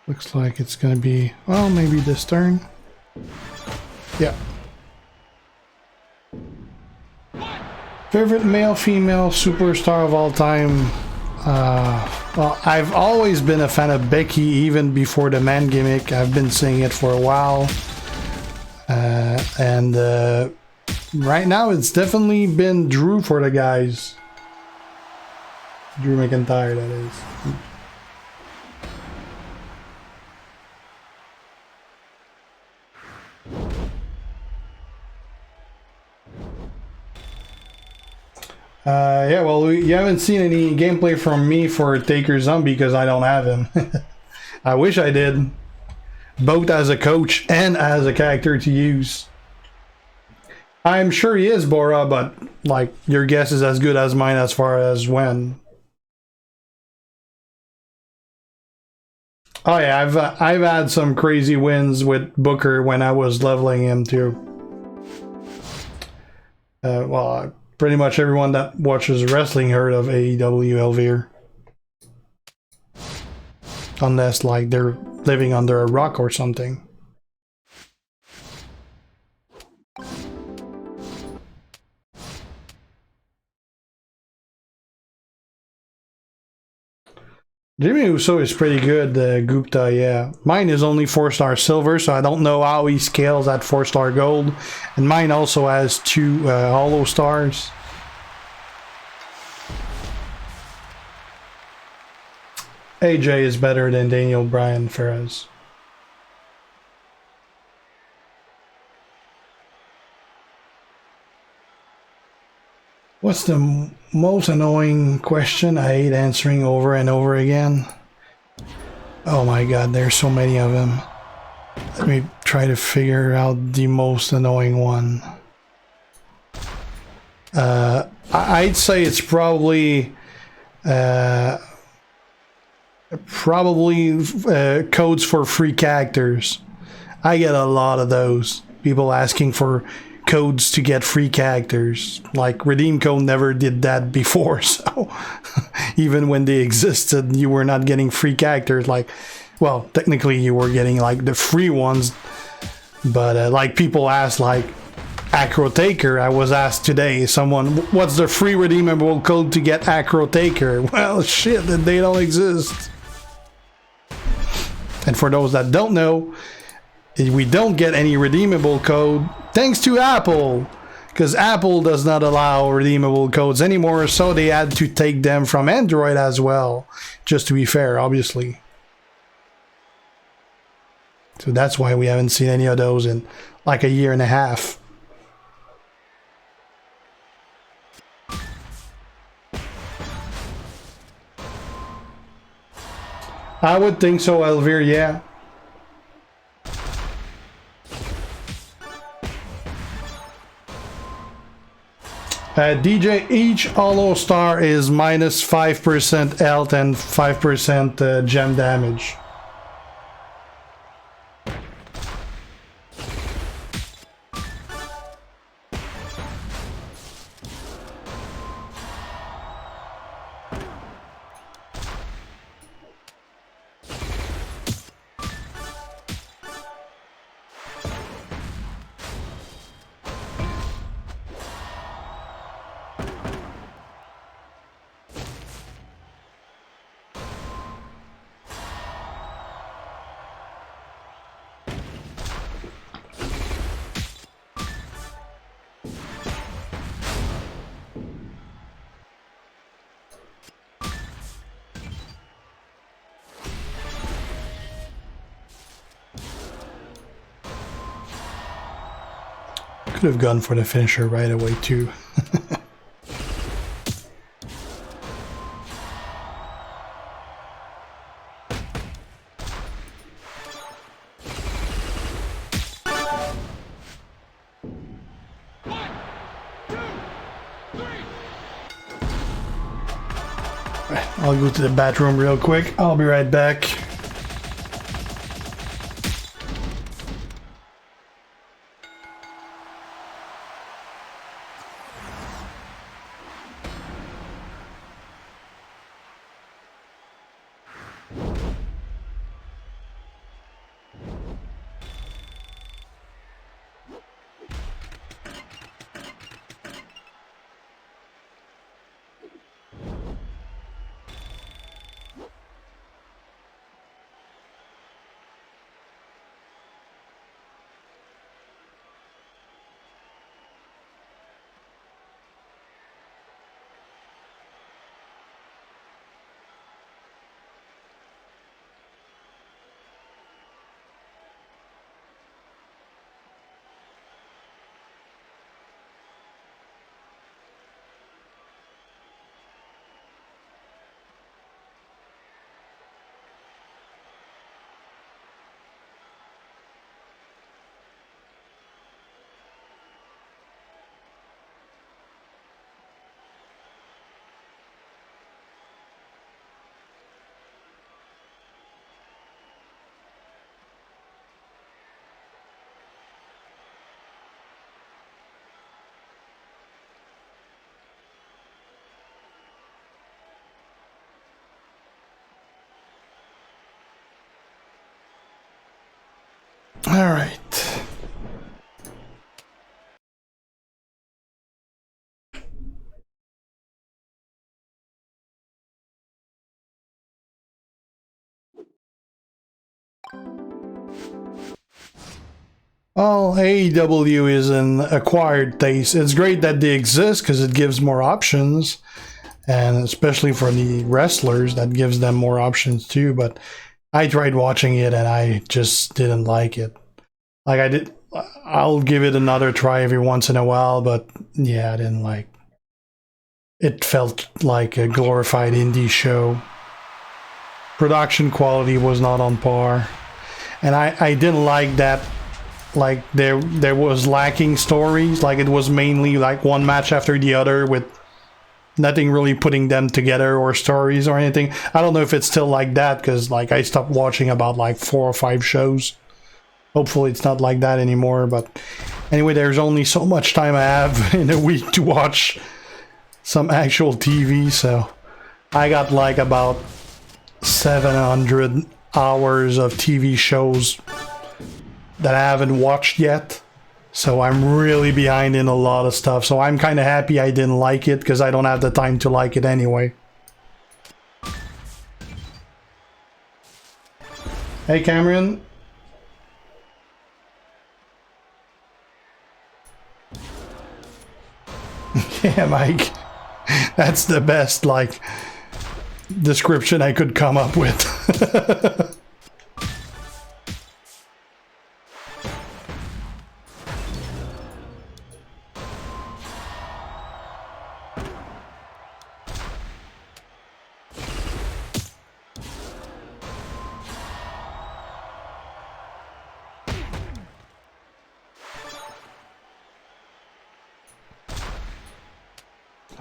looks like it's gonna be, well, maybe this turn. Yeah. Favorite male, female superstar of all time. Well, I've always been a fan of Becky, even before the man gimmick. I've been saying it for a while. And right now it's definitely been Drew for the guys. Drew McIntyre, that is. Yeah, well, you haven't seen any gameplay from me for Taker Zombie because I don't have him. I wish I did. Both as a coach and as a character to use. I'm sure he is, Bora, but like your guess is as good as mine as far as when. Oh yeah, I've had some crazy wins with Booker when I was leveling him too. Well, pretty much everyone that watches wrestling heard of AEW Elvir. Unless like they're living under a rock or something. Jimmy Uso is pretty good, Gupta, yeah. Mine is only 4-star silver, so I don't know how he scales at 4-star gold. And mine also has 2 hollow stars. AJ is better than Daniel Bryan Ferraz. What's the most annoying question I hate answering over and over again? Oh my god, there's so many of them. Let me try to figure out the most annoying one. I'd say it's probably codes for free characters. I get a lot of those. People asking for codes to get free characters. Like, Redeem Code never did that before, so even when they existed, you were not getting free characters. Like, well, technically you were getting like the free ones, but like people asked, like Acro Taker. I was asked today, someone, what's the free redeemable code to get Acro Taker? Well, shit, they don't exist. And for those that don't know, we don't get any redeemable code thanks to Apple, because Apple does not allow redeemable codes anymore, so they had to take them from Android as well, just to be fair, obviously. So that's why we haven't seen any of those in like a year and a half. I would think so, Elvir, yeah. DJ, each hollow star is minus 5% health and 5% gem damage. Could have gone for the finisher right away too. I'll go to the bathroom real quick. I'll be right back. All right. Well, AEW is an acquired taste. It's great that they exist because it gives more options, and especially for the wrestlers, that gives them more options too. But I tried watching it and I just didn't like it. Like I'll give it another try every once in a while, but yeah, I didn't like. It felt like a glorified indie show. production quality was not on par, and I didn't like that. Like there was lacking stories. Like it was mainly like one match after the other with nothing really putting them together or stories or anything. I don't know if it's still like that because like I stopped watching about like 4 or 5 shows. Hopefully it's not like that anymore. But anyway, there's only so much time I have in a week to watch some actual TV, so I got like about 700 hours of TV shows that I haven't watched yet. So I'm really behind in a lot of stuff. So I'm kind of happy I didn't like it because I don't have the time to like it anyway. Hey Cameron. Yeah, Mike. That's the best like description I could come up with.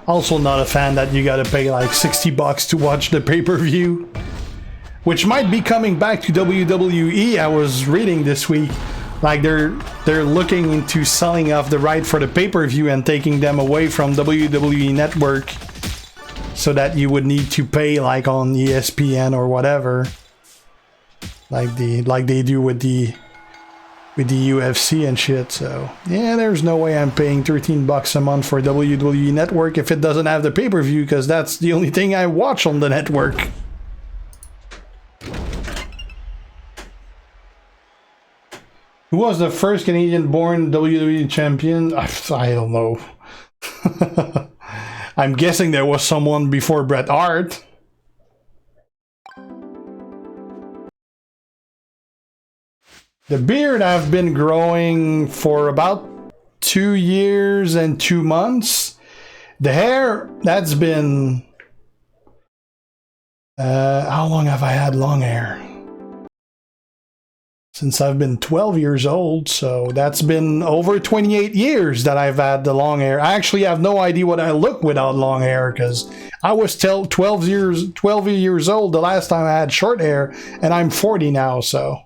Also not a fan that you gotta pay like $60 to watch the pay-per-view, which might be coming back to WWE. I was reading this week, like they're looking into selling off the right for the pay-per-view and taking them away from WWE Network, so that you would need to pay like on ESPN or whatever, like they do with the UFC and shit. So yeah, there's no way I'm paying $13 a month for WWE Network if it doesn't have the pay-per-view, because that's the only thing I watch on the network. Who was the first Canadian-born WWE champion? I don't know. I'm guessing there was someone before Bret Hart. The beard I've been growing for about 2 years and 2 months. The hair, that's been... how long have I had long hair? Since I've been 12 years old, so that's been over 28 years that I've had the long hair. I actually have no idea what I look without long hair, because I was 12 years old the last time I had short hair, and I'm 40 now, so...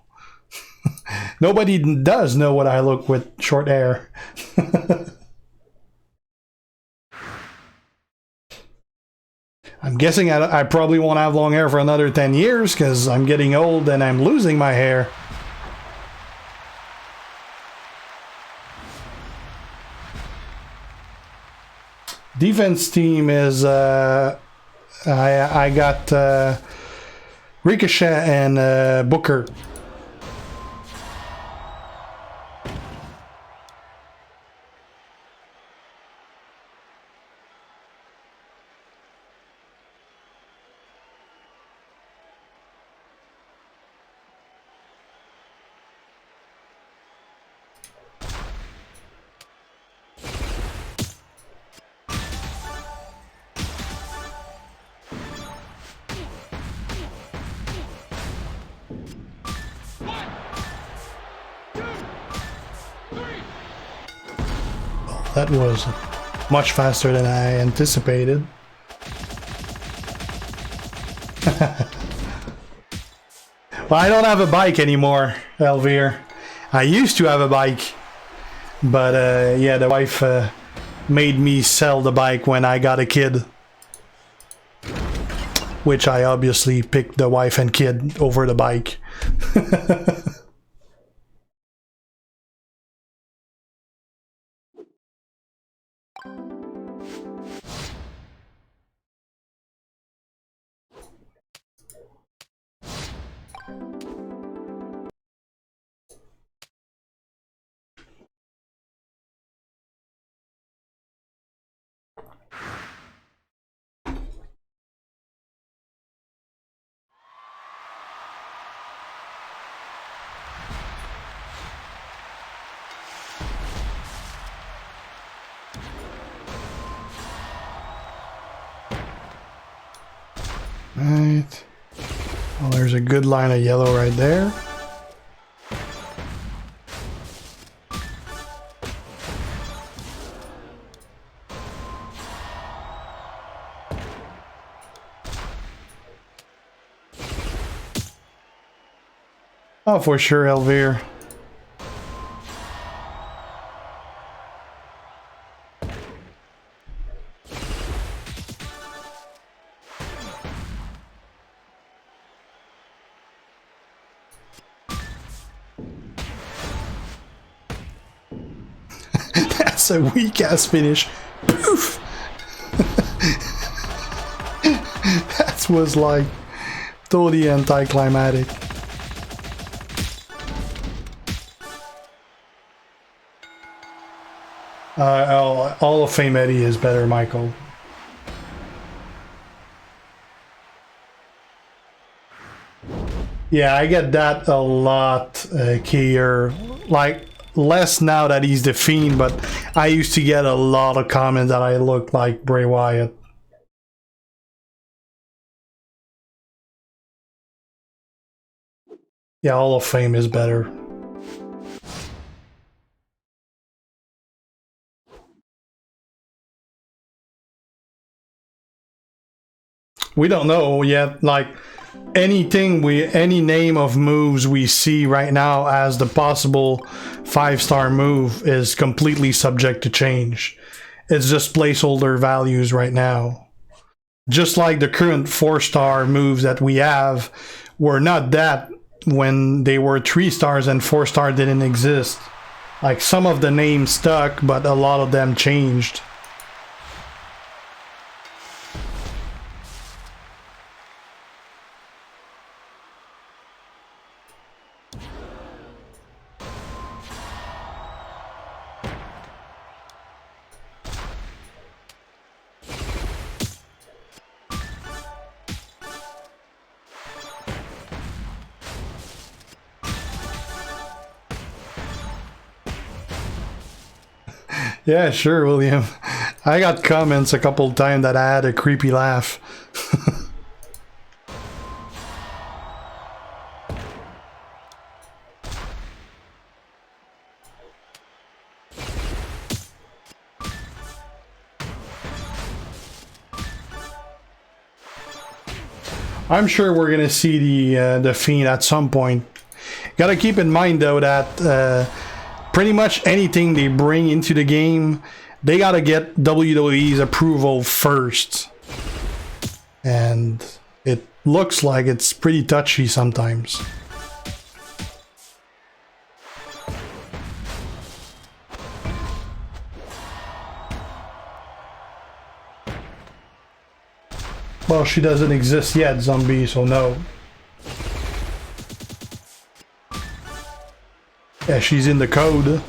Nobody does know what I look with short hair. I'm guessing I probably won't have long hair for another 10 years because I'm getting old and I'm losing my hair. Defense team is I got Ricochet and Booker. That was much faster than I anticipated. Well, I don't have a bike anymore, Elvire. I used to have a bike, but yeah, the wife made me sell the bike when I got a kid. Which I obviously picked the wife and kid over the bike. Right. Well, there's a good line of yellow right there. Oh, for sure, Elvire. That's a weak-ass finish. Poof! That was like totally anticlimactic. All of Fame Eddie is better, Michael. Yeah, I get that a lot, Kier. Like, less now that he's the Fiend, but I used to get a lot of comments that I look like Bray Wyatt. Yeah, Hall of Fame is better. We don't know yet, like, any name of moves we see right now as the possible 5-star move is completely subject to change. It's just placeholder values right now. Just like the current 4-star moves that we have were not that when they were 3 stars and 4-star didn't exist. Like, some of the names stuck, but a lot of them changed. Yeah, sure, William. I got comments a couple times that I had a creepy laugh. I'm sure we're gonna see the Fiend at some point. Gotta keep in mind though that pretty much anything they bring into the game, they gotta get WWE's approval first. And it looks like it's pretty touchy sometimes. Well, she doesn't exist yet, zombie, so no. Yeah, she's in the code,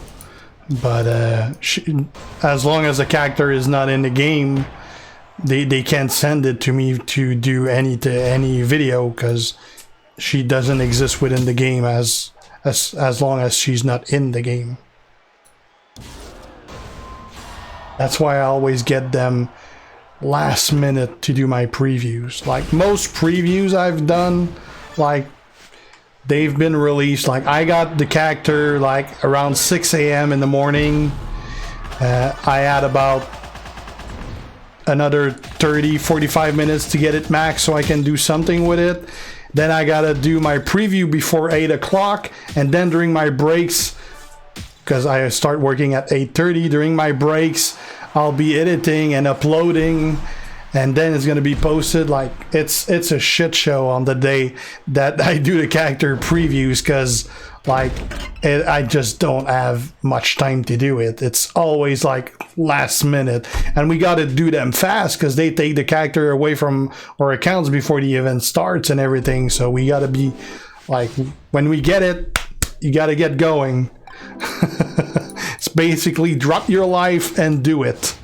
but as long as the character is not in the game, they can't send it to me to do any video because she doesn't exist within the game as long as she's not in the game. That's why I always get them last minute to do my previews. Like, most previews I've done, like, they've been released. Like, I got the character like around 6 a.m. in the morning. I had about another 30-45 minutes to get it max so I can do something with it. Then I gotta do my preview before 8 o'clock, and then during my breaks, because I start working at 8:30, during my breaks I'll be editing and uploading, and then it's gonna be posted. Like, it's a shit show on the day that I do the character previews, because like I just don't have much time to do it. It's always like last minute, and we gotta do them fast because they take the character away from our accounts before the event starts and everything. So we gotta be like, when we get it, you gotta get going. It's basically drop your life and do it.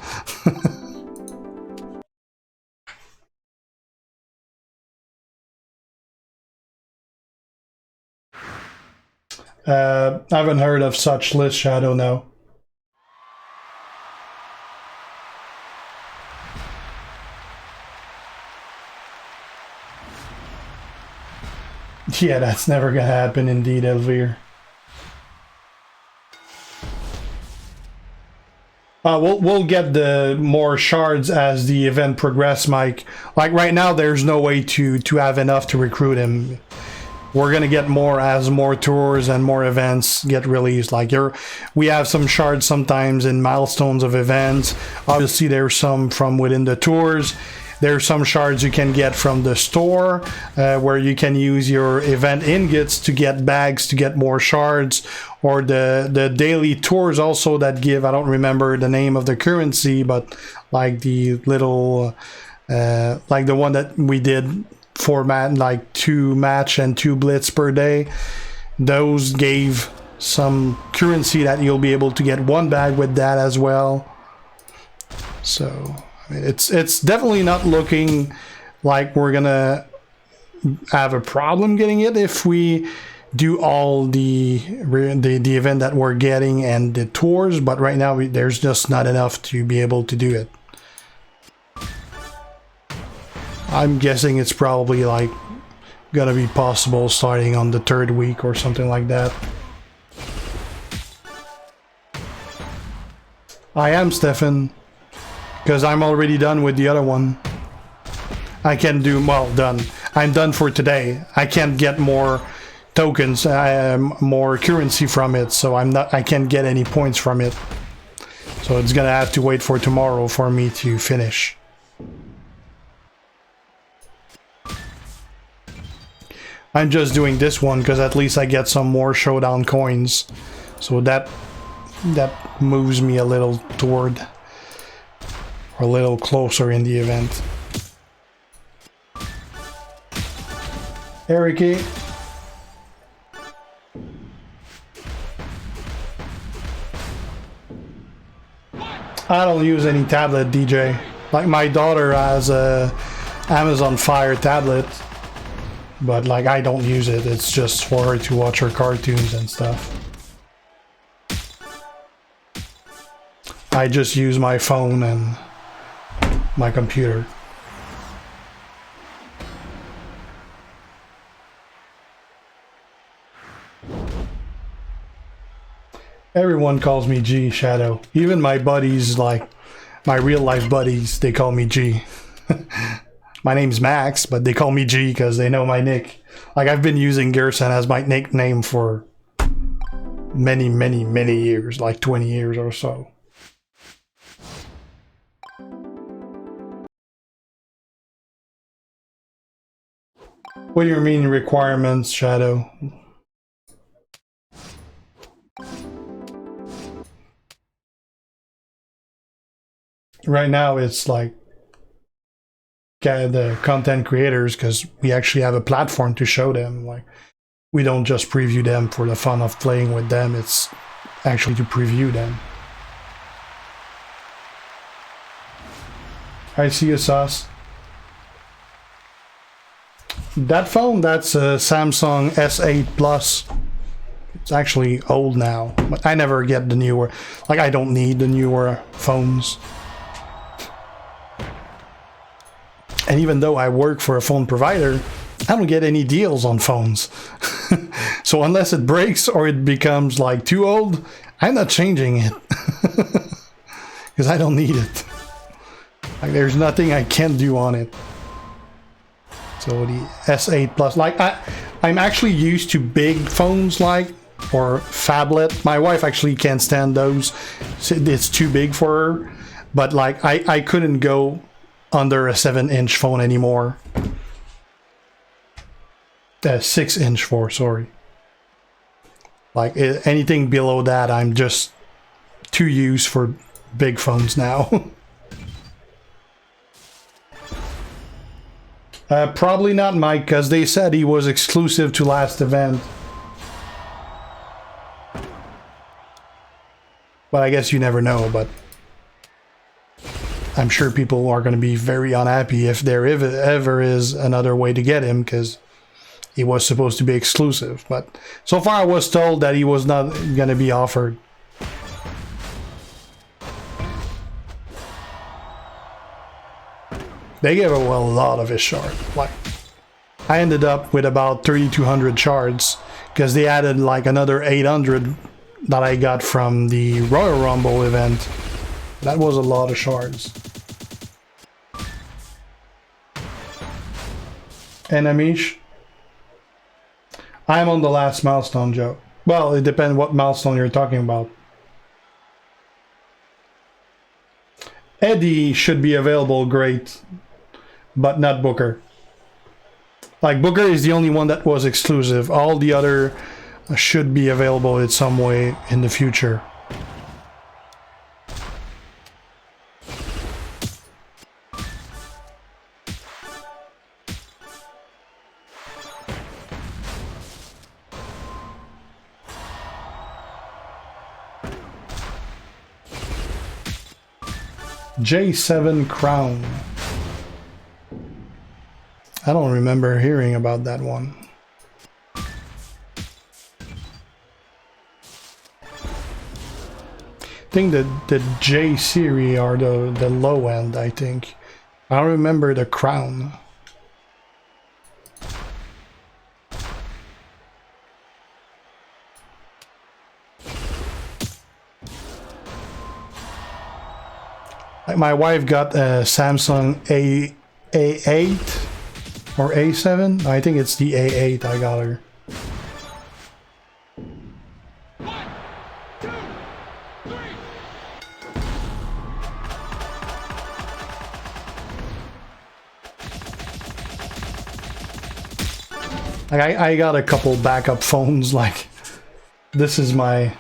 I haven't heard of such list, Shadow, no. Yeah, that's never gonna happen indeed, Elvire. We'll get the more shards as the event progress, Mike. Like right now, there's no way to have enough to recruit him. We're gonna get more as more tours and more events get released. Like we have some shards sometimes in milestones of events. Obviously, there's some from within the tours. There's some shards you can get from the store, where you can use your event ingots to get bags to get more shards, or the daily tours also that give, I don't remember the name of the currency, but like the little, like the one that we did for like 2 match and 2 blitz per day. Those gave some currency that you'll be able to get 1 bag with that as well. So I mean, it's definitely not looking like we're gonna have a problem getting it if we do all the event that we're getting and the tours, but right now there's just not enough to be able to do it. I'm guessing it's probably like gonna be possible starting on the 3rd week or something like that. I am, Stefan, because I'm already done with the other one. I can do, well, done. I'm done for today. I can't get more tokens, more currency from it, so I can't get any points from it. So it's gonna have to wait for tomorrow for me to finish. I'm just doing this one because at least I get some more Showdown coins, so that moves me a little toward, or a little closer in the event. Ericy. I don't use any tablet, DJ. Like my daughter has a Amazon Fire tablet, but like I don't use it. It's just for her to watch her cartoons and stuff. I just use my phone and my computer. Everyone calls me G, Shadow. Even my buddies, like my real life buddies, they call me G. My name's Max, but they call me G because they know my nick. Like I've been using Guersan as my nickname for many, many, many years, like 20 years or so. What do you mean requirements, Shadow? Right now it's like the content creators, because we actually have a platform to show them. Like we don't just preview them for the fun of playing with them, it's actually to preview them. I see you, Sauce. That phone, that's a Samsung S8 Plus. It's actually old now, but I never get the newer. Like I don't need the newer phones. And even though I work for a phone provider, I don't get any deals on phones. So unless it breaks or it becomes like too old, I'm not changing it. Because I don't need it. Like there's nothing I can do on it. So the S8 Plus, like I'm actually used to big phones, like, or phablet. My wife actually can't stand those. It's too big for her. But like I couldn't go under a 7-inch phone anymore. 6-inch for, sorry. Like anything below that, I'm just too used for big phones now. Probably not Mike, because they said he was exclusive to last event. But I guess you never know, but I'm sure people are going to be very unhappy if there ever is another way to get him, because he was supposed to be exclusive. But so far I was told that he was not going to be offered. They gave away a lot of his shard. Like I ended up with about 3,200 shards because they added like another 800 that I got from the Royal Rumble event. That was a lot of shards. Enemish. I'm on the last milestone, Joe. Well, it depends what milestone you're talking about. Eddie should be available, great, but not Booker. Like, Booker is the only one that was exclusive. All the other should be available in some way in the future. J7 Crown. I don't remember hearing about that one. I think the J series are the low end, I think. I don't remember the Crown. Like, my wife got a Samsung A8 or A7. I think it's the A8 I got her. Like, I got a couple backup phones. Like, this is my,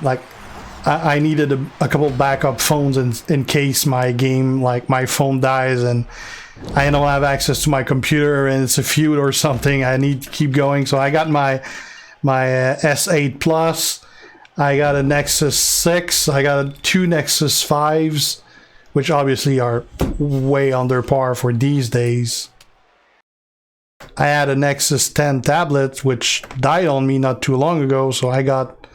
like, I needed a couple backup phones in case my game, like my phone dies and I don't have access to my computer and it's a feud or something. I need to keep going. So I got my S8 Plus. I got a Nexus 6. I got two Nexus 5s, which obviously are way under par for these days. I had a Nexus 10 tablet, which died on me not too long ago. So I got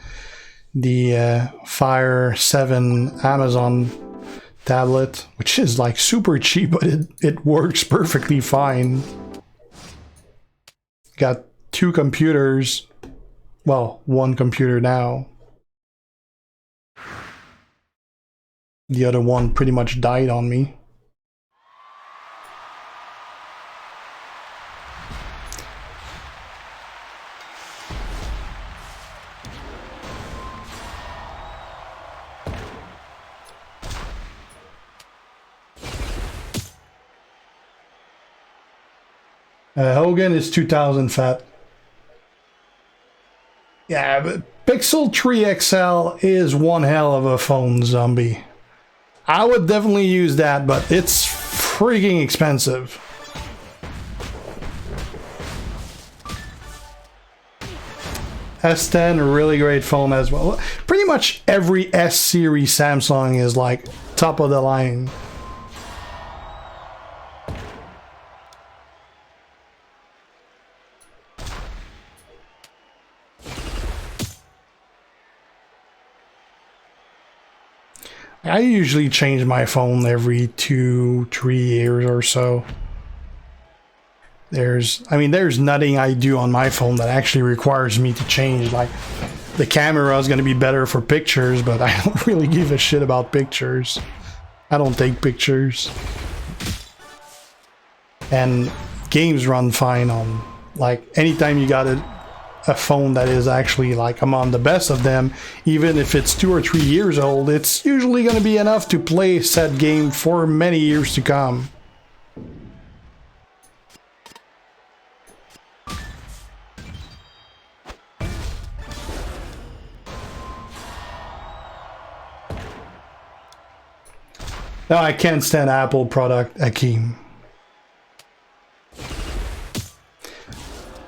the Fire 7 Amazon tablet, which is like super cheap, but it works perfectly fine. Got two computers, well, one computer now. The other one pretty much died on me. Hogan is 2000 fat. Yeah, but Pixel 3 XL is one hell of a phone, zombie. I would definitely use that, but it's freaking expensive. S10, really great phone as well. Pretty much every S series Samsung is like top of the line. I usually change my phone every 2-3 years or so. There's nothing I do on my phone that actually requires me to change. Like, the camera is going to be better for pictures, but I don't really give a shit about pictures. I don't take pictures. And games run fine on, like, anytime you got a phone that is actually like among the best of them, even if it's 2 or 3 years old, it's usually going to be enough to play said game for many years to come. No, I can't stand Apple product, Akeem.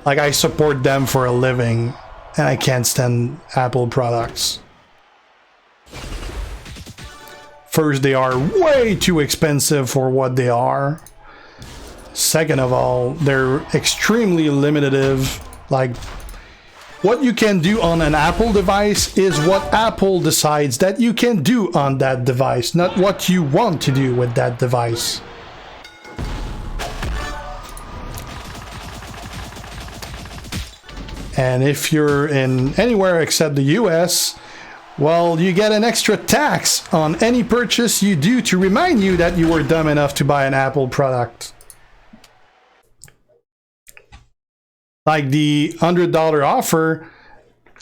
Like, I support them for a living, and I can't stand Apple products. First, they are way too expensive for what they are. Second of all, they're extremely limitative. Like, what you can do on an Apple device is what Apple decides that you can do on that device, not what you want to do with that device. And if you're in anywhere except the US, well, you get an extra tax on any purchase you do to remind you that you were dumb enough to buy an Apple product. Like the $100 offer,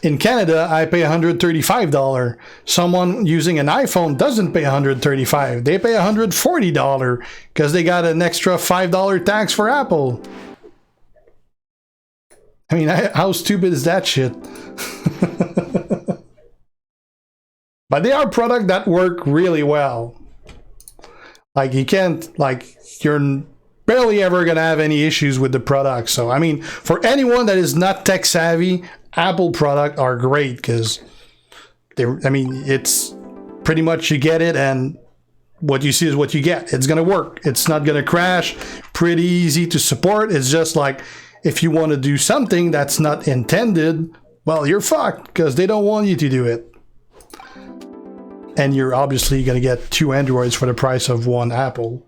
in Canada, I pay $135. Someone using an iPhone doesn't pay $135. They pay $140 because they got an extra $5 tax for Apple. I mean, how stupid is that shit? But they are products that work really well. Like you can't, like you're barely ever gonna have any issues with the product. So I mean, for anyone that is not tech savvy, Apple products are great because I mean, it's pretty much you get it and what you see is what you get. It's gonna work. It's not gonna crash. Pretty easy to support. It's just like if you want to do something that's not intended, well, you're fucked because they don't want you to do it. And you're obviously going to get 2 Androids for the price of 1 Apple.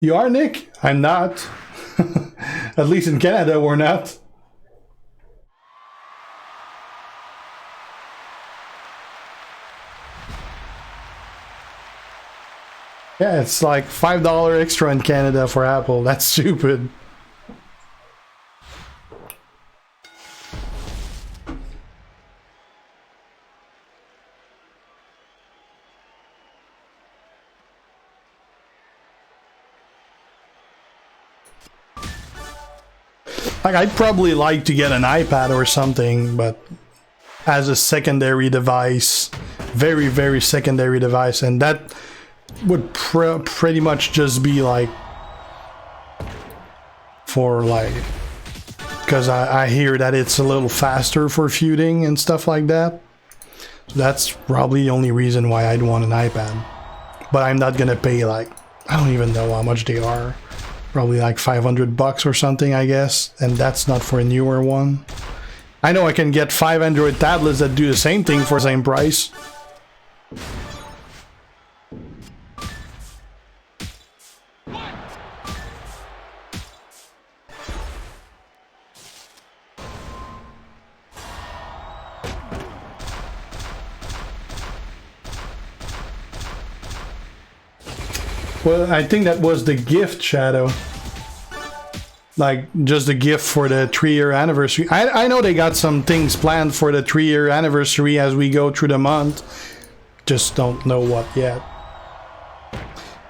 You are, Nick? I'm not. At least in Canada, we're not. Yeah, it's like $5 extra in Canada for Apple. That's stupid. Like, I'd probably like to get an iPad or something, but as a secondary device, very, very secondary device, and that would pretty much just be like for like, because I hear that it's a little faster for feuding and stuff like that. So that's probably the only reason why I'd want an iPad. But I'm not gonna pay like, I don't even know how much they are. Probably like $500 or something, I guess, and that's not for a newer one. I know I can get 5 Android tablets that do the same thing for the same price. Well, I think that was the gift, Shadow. Like, just a gift for the 3-year anniversary. I know they got some things planned for the 3-year anniversary as we go through the month. Just don't know what yet.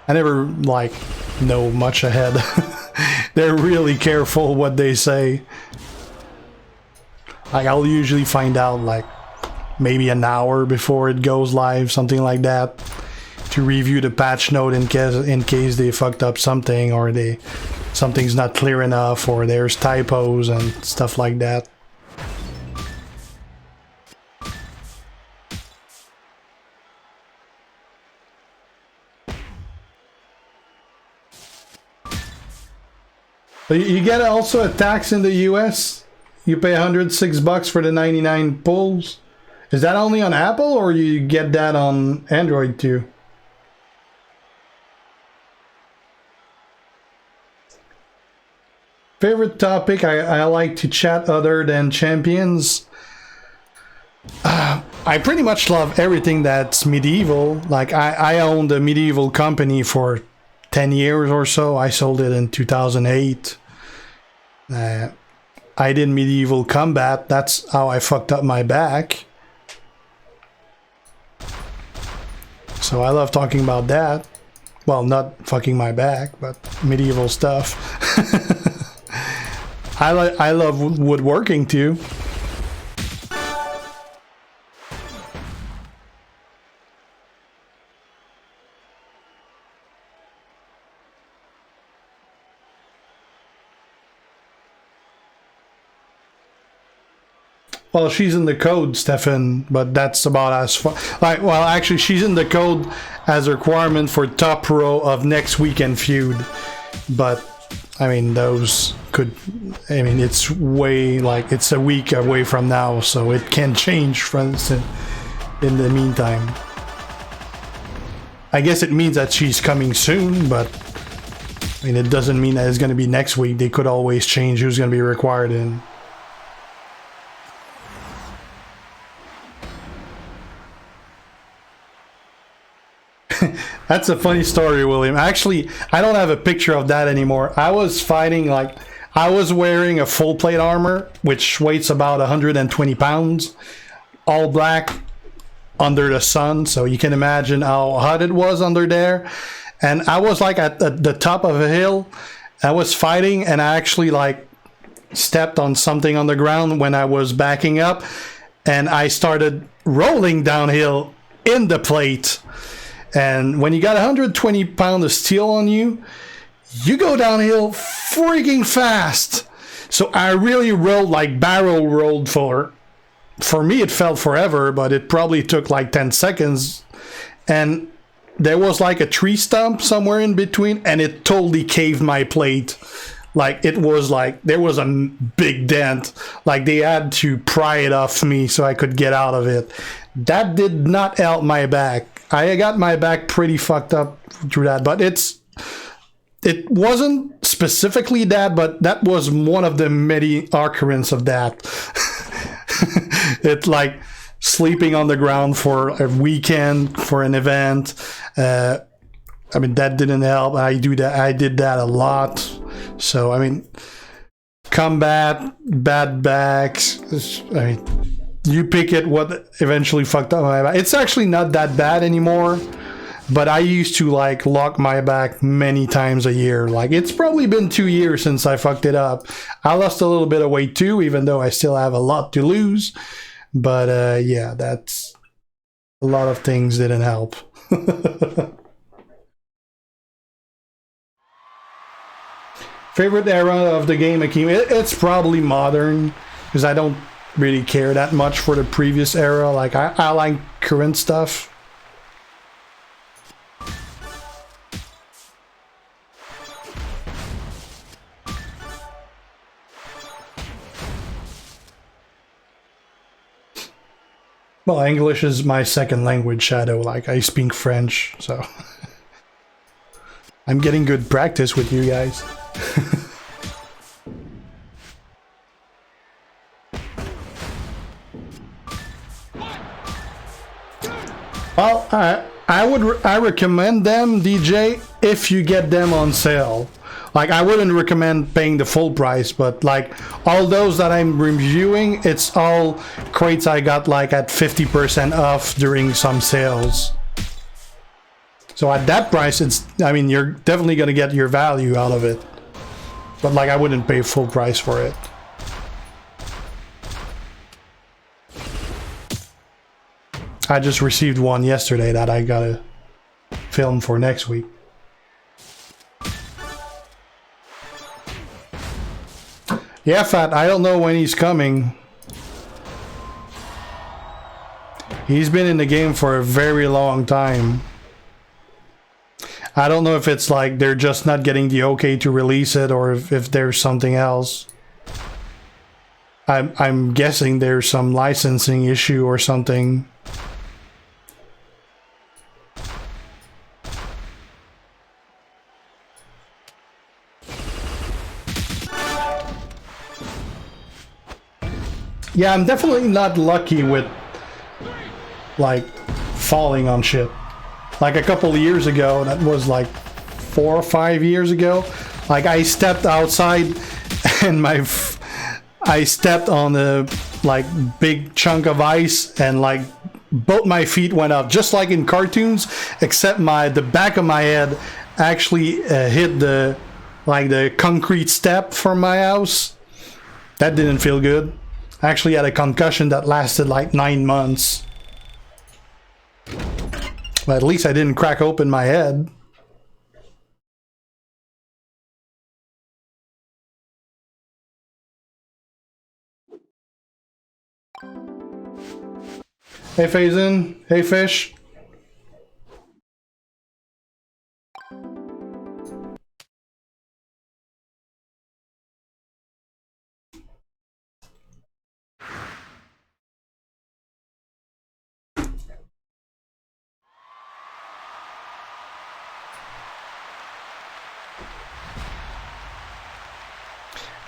I never, like, know much ahead. They're really careful what they say. Like, I'll usually find out, like, maybe an hour before it goes live, something like that. To review the patch note in case they fucked up something or something's not clear enough or there's typos and stuff like that. But you get also a tax in the US. You pay $106 for the 99 pulls. Is that only on Apple or you get that on Android too? Favorite topic I like to chat other than Champions? I pretty much love everything that's medieval. Like I owned a medieval company for 10 years or so. I sold it in 2008. I did medieval combat. That's how I fucked up my back. So I love talking about that. Well, not fucking my back, but medieval stuff. I love woodworking too. Well, she's in the code, Stefan, but that's about as far. Like, well, actually, she's in the code as a requirement for top row of next weekend feud. But I mean, those could. I mean, it's way like it's a week away from now, so it can change from in the meantime. I guess it means that she's coming soon, but I mean, it doesn't mean that it's going to be next week. They could always change who's going to be required in. That's a funny story, William. Actually, I don't have a picture of that anymore. I was fighting, like, I was wearing a full plate armor, which weighs about 120 pounds, all black, under the sun, so you can imagine how hot it was under there. And I was like at the top of a hill. I was fighting, and I actually like stepped on something on the ground when I was backing up, and I started rolling downhill in the plate. And when you got 120 pounds of steel on you, you go downhill freaking fast. So I really rolled, like barrel rolled for me it felt forever, but it probably took like 10 seconds. And there was like a tree stump somewhere in between, and it totally caved my plate. Like, it was like there was a big dent. Like, they had to pry it off me so I could get out of it. That did not help my back. I got my back pretty fucked up through that, but it wasn't specifically that, but that was one of the many occurrences of that. It's like sleeping on the ground for a weekend for an event. I mean, that didn't help. I did that a lot. So I mean, combat, bad backs. I mean, you pick it. What eventually fucked up my back. It's actually not that bad anymore. But I used to like lock my back many times a year. Like, it's probably been 2 years since I fucked it up. I lost a little bit of weight too, even though I still have a lot to lose. But yeah, that's a lot of things didn't help. Favorite era of the game, Akeem? It's probably modern, because I don't really care that much for the previous era. Like, I like current stuff. Well, English is my second language, Shadow. Like, I speak French, so I'm getting good practice with you guys. Well, I recommend them, DJ, if you get them on sale. Like, I wouldn't recommend paying the full price, but like all those that I'm reviewing, it's all crates I got like at 50% off during some sales. So at that price, I mean, you're definitely gonna get your value out of it. But like, I wouldn't pay full price for it. I just received one yesterday that I gotta film for next week. Yeah, Fat, I don't know when he's coming. He's been in the game for a very long time. I don't know if it's like they're just not getting the okay to release it, or if there's something else. I'm guessing there's some licensing issue or something. Yeah, I'm definitely not lucky with like falling on shit. Like a couple of years ago, that was like 4 or 5 years ago, like I stepped outside and I stepped on a like big chunk of ice, and like both my feet went up just like in cartoons, except the back of my head actually hit the concrete step from my house. That didn't feel good. I actually had a concussion that lasted like 9 months. But at least I didn't crack open my head. Hey, Faison. Hey, Fish.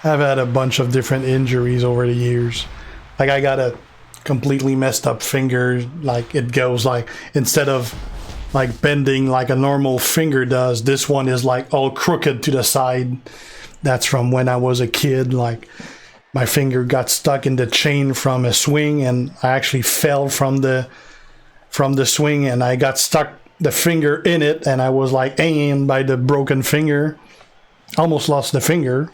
I've had a bunch of different injuries over the years. Like, I got a completely messed up finger. Like, it goes like, instead of like bending like a normal finger does, this one is like all crooked to the side. That's from when I was a kid. Like, my finger got stuck in the chain from a swing, and I actually fell from the swing, and I got stuck the finger in it, and I was like hanging by the broken finger. Almost lost the finger.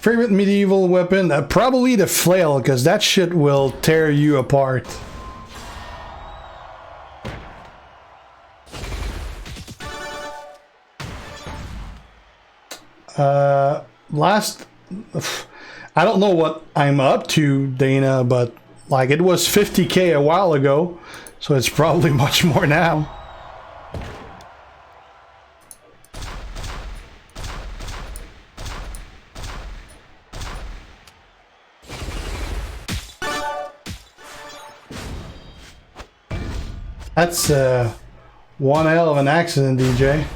Favorite medieval weapon? Probably the flail, because that shit will tear you apart. I don't know what I'm up to, Dana, but like, it was 50K a while ago, so it's probably much more now. That's one hell of an accident, DJ.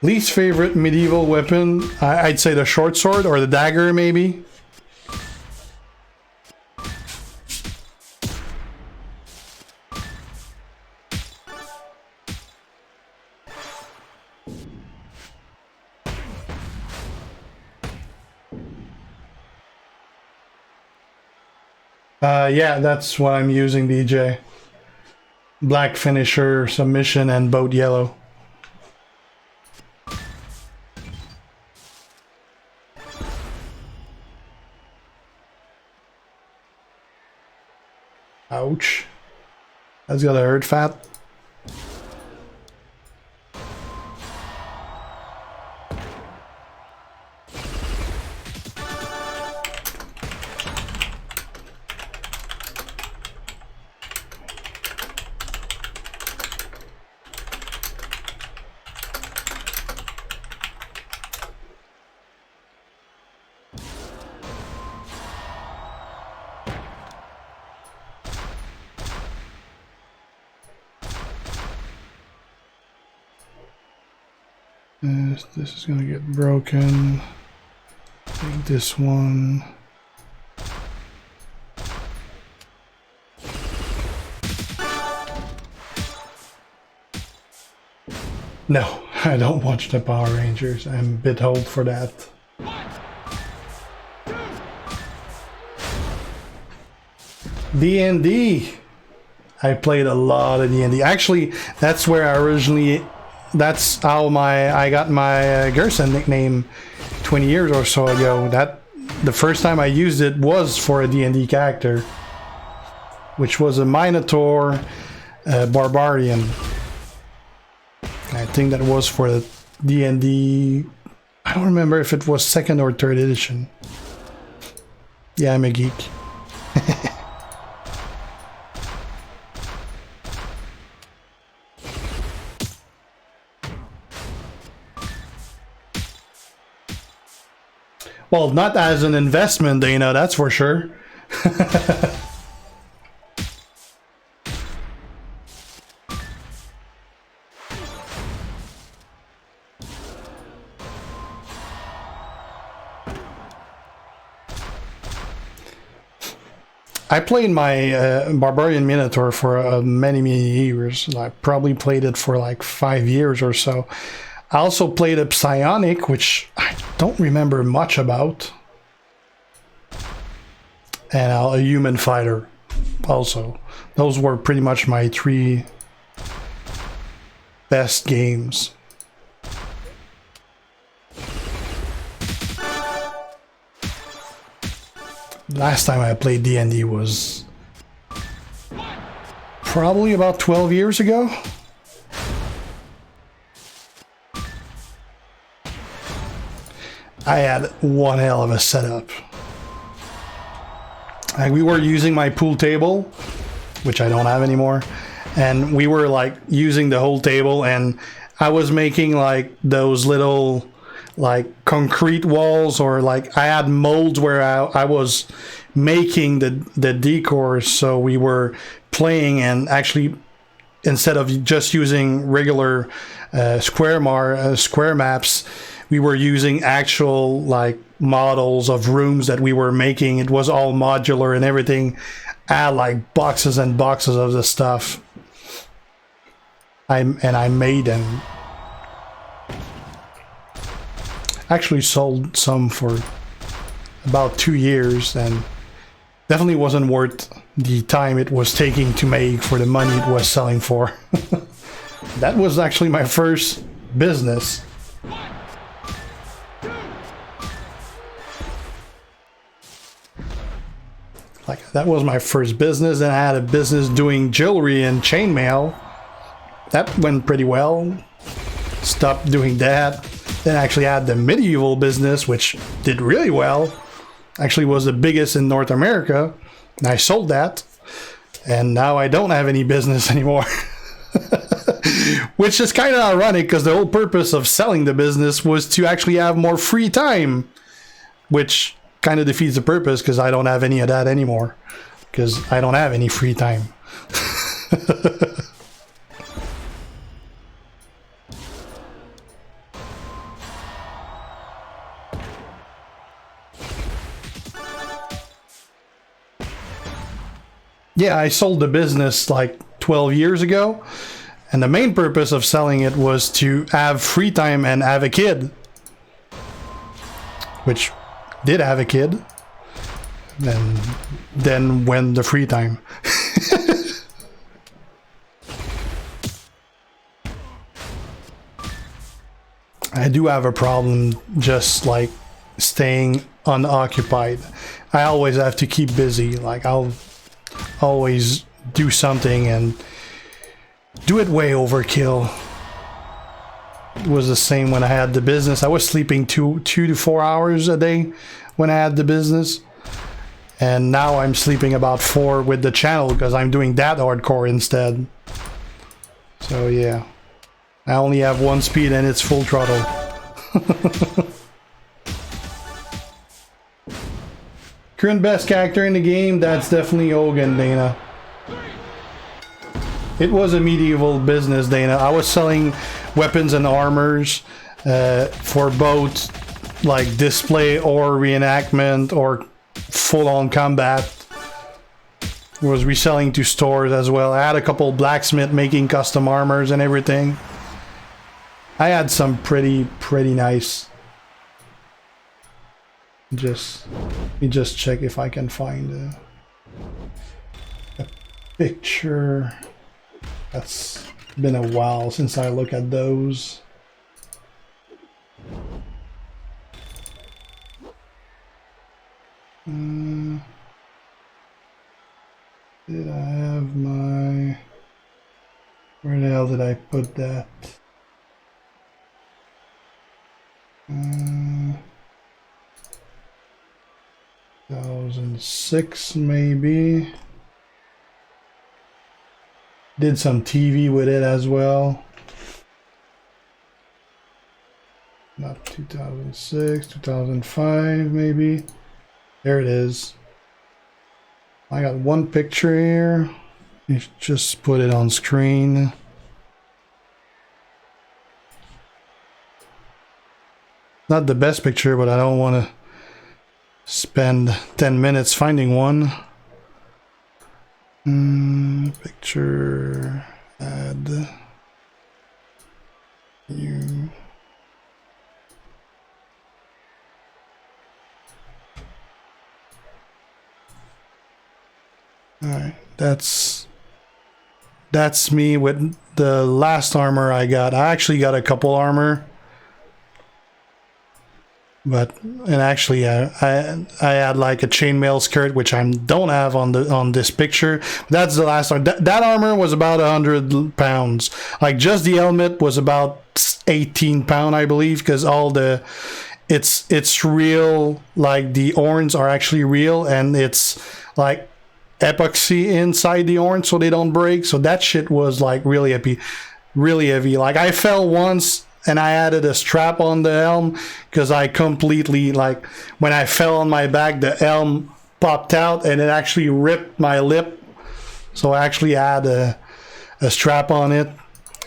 Least favorite medieval weapon? I'd say the short sword or the dagger, maybe. Yeah, that's what I'm using, DJ. Black finisher, submission, and boat yellow. Ouch. That's gotta hurt, fat. This is gonna get broken. Take this one. No, I don't watch the Power Rangers. I'm a bit old for that. D&D. I played a lot of D&D. Actually, that's where I originally... That's how I got my Guersan nickname 20 years or so ago. The first time I used it was for a D&D character, which was a Minotaur Barbarian. I think that was for the D&D. I don't remember if it was 2nd or 3rd edition. Yeah, I'm a geek. Well, not as an investment, Dana, that's for sure. I played my Barbarian Minotaur for many years. I probably played it for like 5 years or so. I also played a Psionic, which I don't remember much about. And a Human Fighter also. Those were pretty much my 3 best games. Last time I played D&D was probably about 12 years ago. I had one hell of a setup. Like, we were using my pool table, which I don't have anymore, and we were like using the whole table, and I was making like those little like concrete walls, or like I had molds where I was making the decors, so we were playing, and actually instead of just using regular square maps, we were using actual like models of rooms that we were making. It was all modular and everything. I had like boxes and boxes of the stuff. I made them. Actually sold some for about 2 years, and definitely wasn't worth the time it was taking to make for the money it was selling for. That was actually my first business. Like, that was my first business, and I had a business doing jewelry and chainmail. That went pretty well. Stopped doing that. Then I actually had the medieval business, which did really well. Actually was the biggest in North America. And I sold that. And now I don't have any business anymore. Which is kind of ironic, because the whole purpose of selling the business was to actually have more free time. Which kind of defeats the purpose, because I don't have any of that anymore. Because I don't have any free time. Yeah, I sold the business like 12 years ago, and the main purpose of selling it was to have free time and have a kid, which did have a kid, and then when the free time. I do have a problem just like staying unoccupied. I always have to keep busy. Like, I'll always do something and do it way overkill. It was the same when I had the business. I was sleeping 2 to 4 hours a day when I had the business, and now I'm sleeping about 4 with the channel, because I'm doing that hardcore instead. So yeah, I only have 1 speed and it's full throttle. Current best character in the game, that's definitely Hogan, Dana. It was a medieval business, Dana. I was selling weapons and armors for both like display or reenactment or full-on combat. I was reselling to stores as well. I had a couple blacksmith making custom armors and everything. I had some pretty nice. Let me just check if I can find a picture. That's been a while since I look at those. Did I have my... Where the hell did I put that? 2006 maybe. Did some TV with it as well. Not 2006, 2005 maybe. There it is. I got one picture here. You just put it on screen. Not the best picture, but I don't want to spend 10 minutes finding one. Picture, add, new. Alright, that's me with the last armor I got. I actually got a couple armor. And actually, I had like a chainmail skirt, which I don't have on this picture. That's the last armor. That armor was about 100 pounds. Like just the helmet was about 18 pounds, I believe, because all the it's real. Like the horns are actually real, and it's like epoxy inside the horns so they don't break. So that shit was like really heavy, really heavy. Like I fell once. And I added a strap on the helm because I completely, like, when I fell on my back, the helm popped out and it actually ripped my lip. So I actually had a strap on it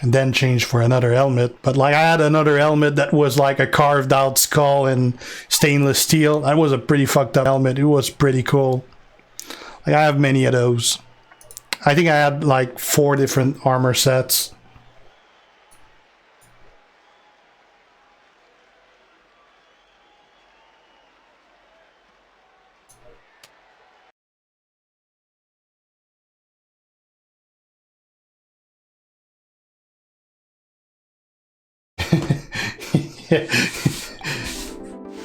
and then changed for another helmet. But, like, I had another helmet that was like a carved out skull and stainless steel. That was a pretty fucked up helmet. It was pretty cool. Like, I have many of those. I think I had like 4 different armor sets.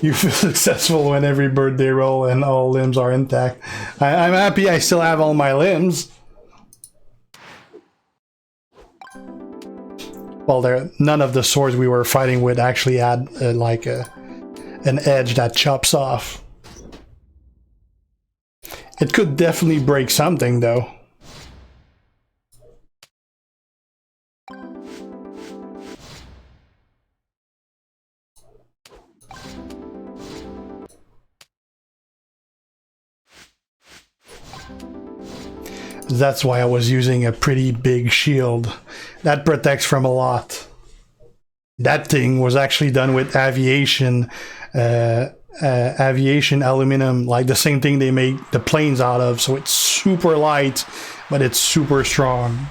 You feel successful when every birthday roll and all limbs are intact. I'm happy I still have all my limbs. Well, none of the swords we were fighting with actually had like an edge that chops off. It could definitely break something though. That's why I was using a pretty big shield. That protects from a lot. That thing was actually done with aviation aluminum, like the same thing they make the planes out of. So it's super light, but it's super strong.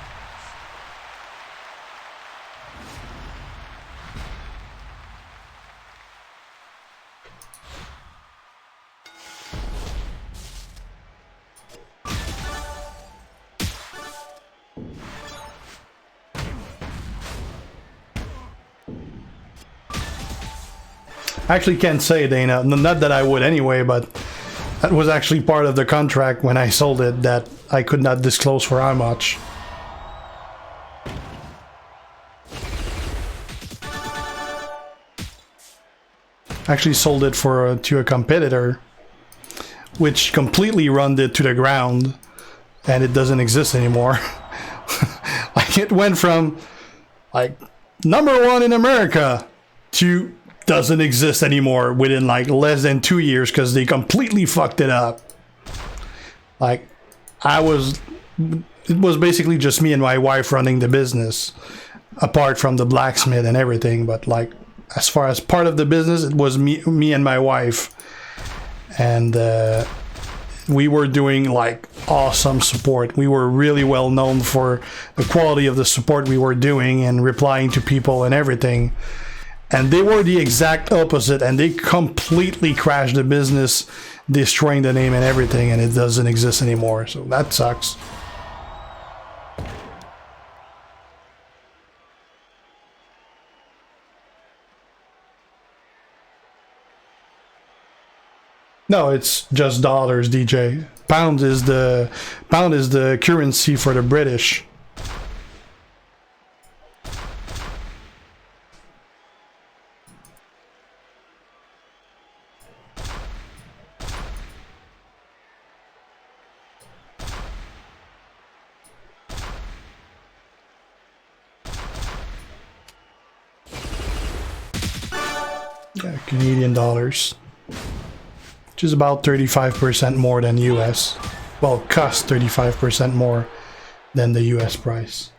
I actually can't say, Dana. Not that I would anyway, but that was actually part of the contract when I sold it, that I could not disclose for how much. I actually sold it to a competitor, which completely runned it to the ground, and it doesn't exist anymore. Like it went from like #1 in America to doesn't exist anymore within like less than 2 years because they completely fucked it up. Like it was basically just me and my wife running the business, apart from the blacksmith and everything. But like as far as part of the business, it was me and my wife, and we were doing like awesome support. We were really well known for the quality of the support we were doing and replying to people and everything. And they were the exact opposite, and they completely crashed the business, destroying the name and everything, and it doesn't exist anymore. So that sucks. No, it's just dollars, DJ. Pound is the currency for the British. Yeah, Canadian dollars. Which is about 35% more than US. Well, cost 35% more than the US price.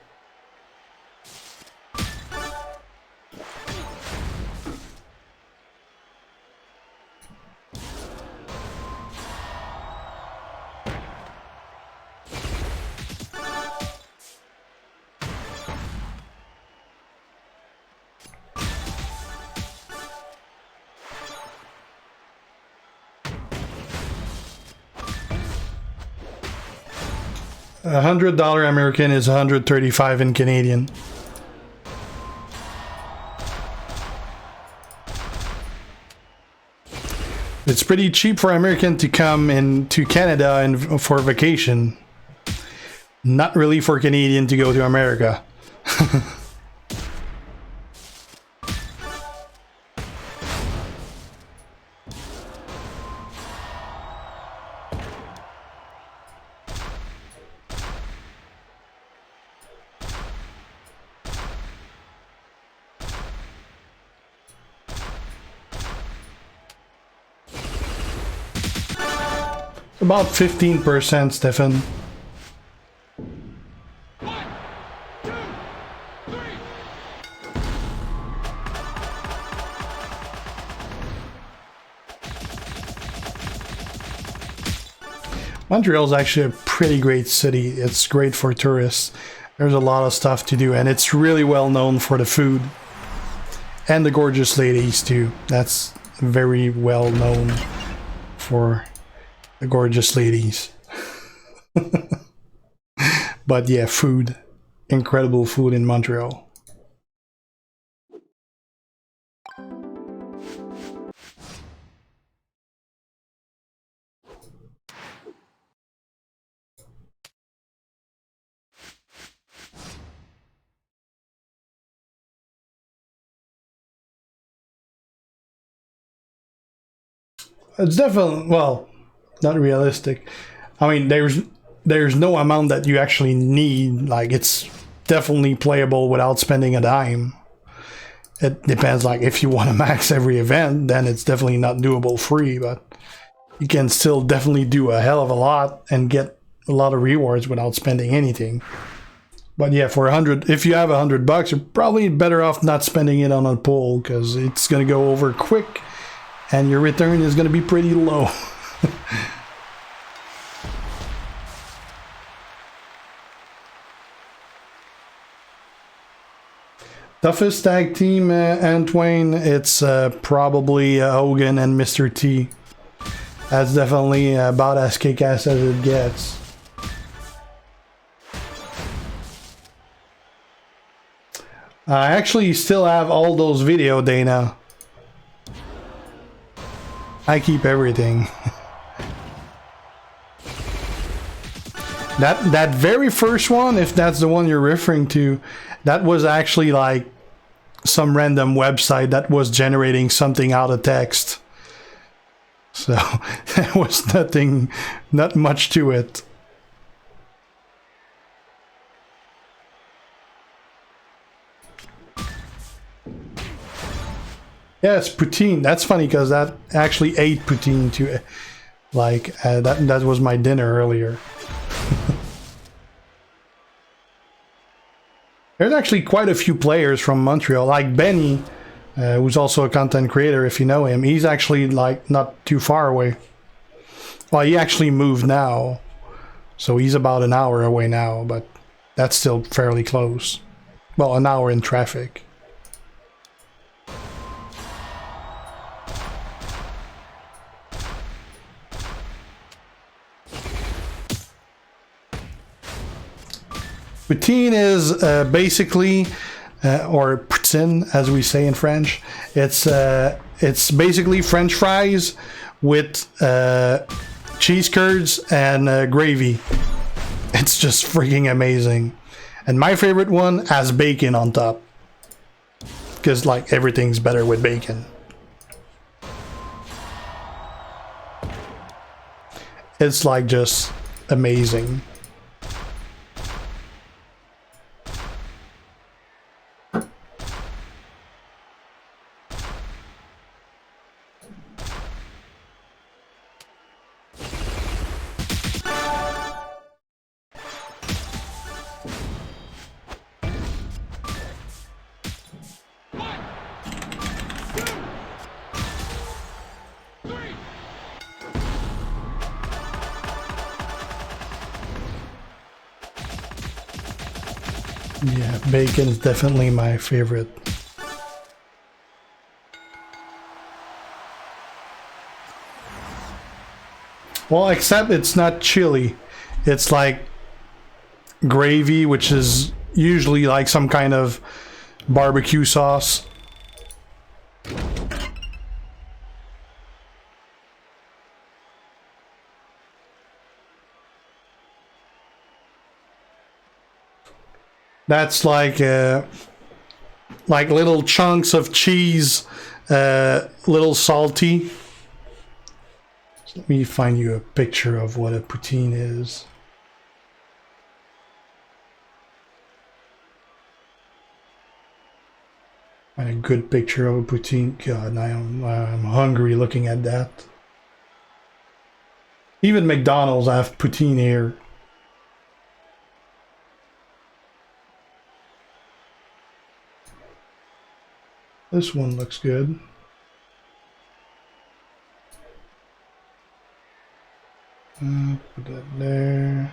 $100 American is 135 in Canadian. It's pretty cheap for American to come into Canada and for vacation. Not really for Canadian to go to America. About 15%, Stefan. One, two, three. Montreal's actually a pretty great city. It's great for tourists. There's a lot of stuff to do, and it's really well known for the food. And the gorgeous ladies too. That's very well known for the gorgeous ladies. But yeah, food. Incredible food in Montreal. It's definitely, well, not realistic. I mean, there's no amount that you actually need. Like, it's definitely playable without spending a dime. It depends, like, if you want to max every event, then it's definitely not doable free, but you can still definitely do a hell of a lot and get a lot of rewards without spending anything. But yeah, for 100, if you have $100, you're probably better off not spending it on a pool, because it's gonna go over quick and your return is gonna be pretty low. Toughest tag team, Antoine, it's probably Hogan and Mr. T. That's definitely about as kick-ass as it gets. I actually still have all those video, Dana. I keep everything. That very first one, if that's the one you're referring to, that was actually like some random website that was generating something out of text. So there was not much to it. Yes, poutine. That's funny because that actually ate poutine too. Like that was my dinner earlier. There's actually quite a few players from Montreal, like Benny, who's also a content creator. If you know him, he's actually like not too far away. Well, he actually moved now, so he's about an hour away now, but that's still fairly close. Well, an hour in traffic. Poutine is basically, or poutine as we say in French, it's basically French fries with cheese curds and gravy. It's just freaking amazing. And my favorite one has bacon on top, because like everything's better with bacon. It's like just amazing. Yeah, bacon is definitely my favorite. Well, except it's not chili. It's like gravy, which is usually like some kind of barbecue sauce. That's like little chunks of cheese, little salty. So let me find you a picture of what a poutine is. Find a good picture of a poutine. God, I'm hungry looking at that. Even McDonald's have poutine here. This one looks good. Put that there.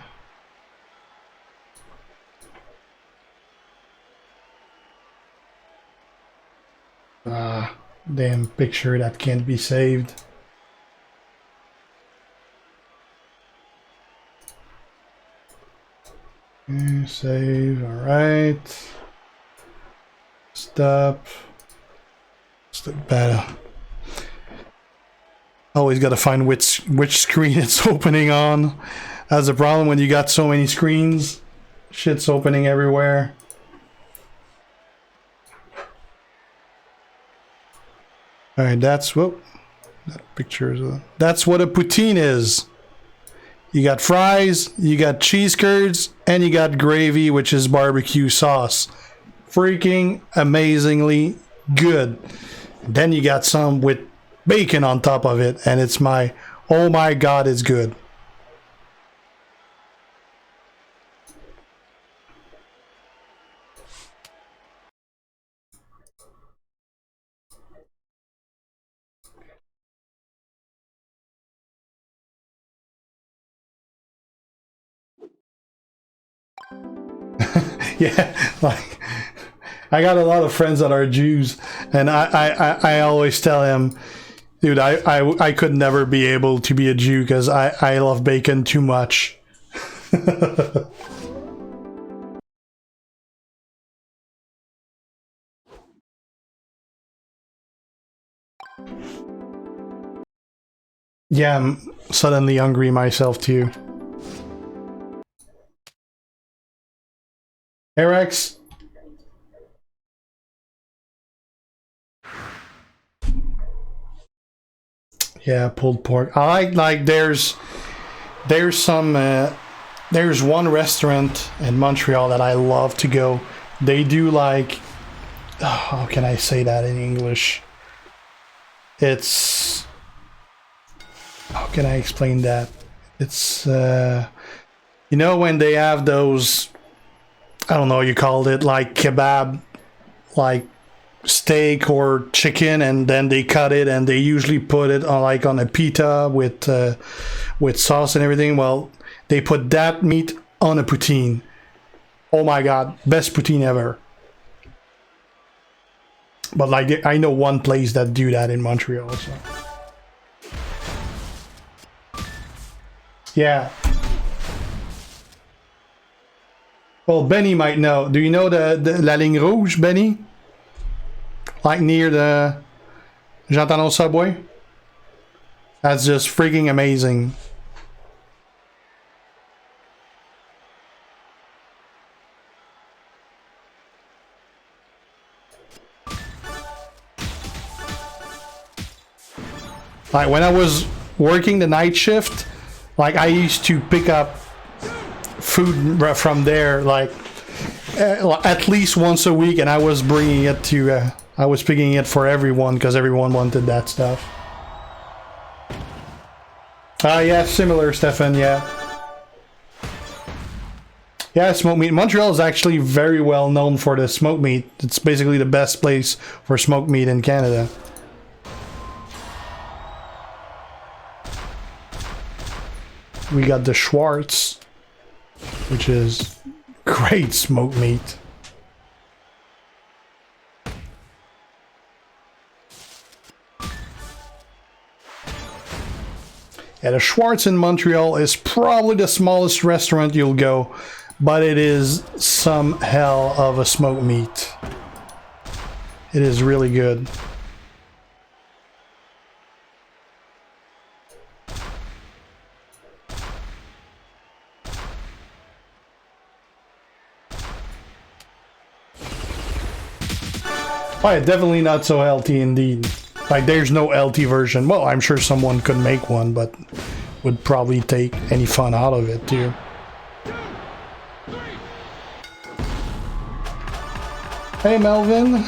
Ah, damn picture that can't be saved. Okay, save, alright. Stop. Better. Always got to find which screen it's opening on. That's the problem when you got so many screens. Shit's opening everywhere. All right, that's whoop. That picture is that's what a poutine is. You got fries, you got cheese curds, and you got gravy, which is barbecue sauce. Freaking amazingly good. Then you got some with bacon on top of it, and it's my, oh my god, it's good. Yeah, like I got a lot of friends that are Jews, and I always tell them, dude, I could never be able to be a Jew because I love bacon too much. Yeah, I'm suddenly hungry myself too. Hey Rex. Yeah, pulled pork. I like there's some there's one restaurant in Montreal that I love to go. They do like, oh, how can I say that in English? It's, how can I explain that? It's you know when they have those, I don't know, you called it like kebab, like steak or chicken, and then they cut it and they usually put it on like on a pita with sauce and everything. Well, they put that meat on a poutine. Oh my god, best poutine ever. But like I know one place that do that in Montreal, so yeah. Well, Benny might know. Do you know the La Ligne Rouge, Benny? Like near the Jean Talon subway? That's just freaking amazing. Like when I was working the night shift, like I used to pick up food from there like at least once a week, and I was bringing it to I was picking it for everyone because everyone wanted that stuff. Yeah, similar, Stefan, yeah. Yeah, smoked meat. Montreal is actually very well known for the smoked meat. It's basically the best place for smoked meat in Canada. We got the Schwartz, which is great smoked meat. Yeah, the Schwartz in Montreal is probably the smallest restaurant you'll go. but it is some hell of a smoked meat. It is really good. Oh, yeah, definitely not so healthy indeed. Like, there's no LT version. Well, I'm sure someone could make one, but would probably take any fun out of it too. Hey, Melvin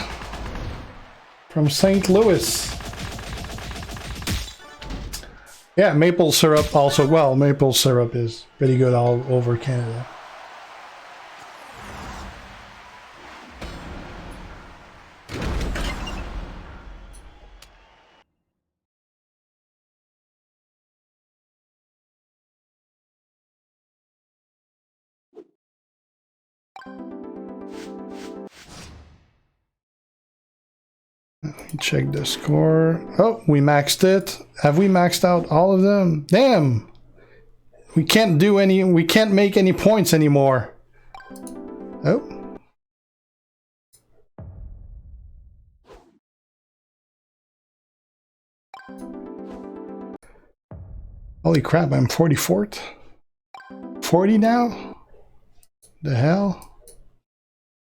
from St. Louis. Yeah, maple syrup also. Well, maple syrup is pretty good all over Canada. Let me check the score. Oh, we maxed it. Have we maxed out all of them? Damn! We can't do any, we can't make any points anymore. Oh. Holy crap, I'm 44th? 40 now? The hell?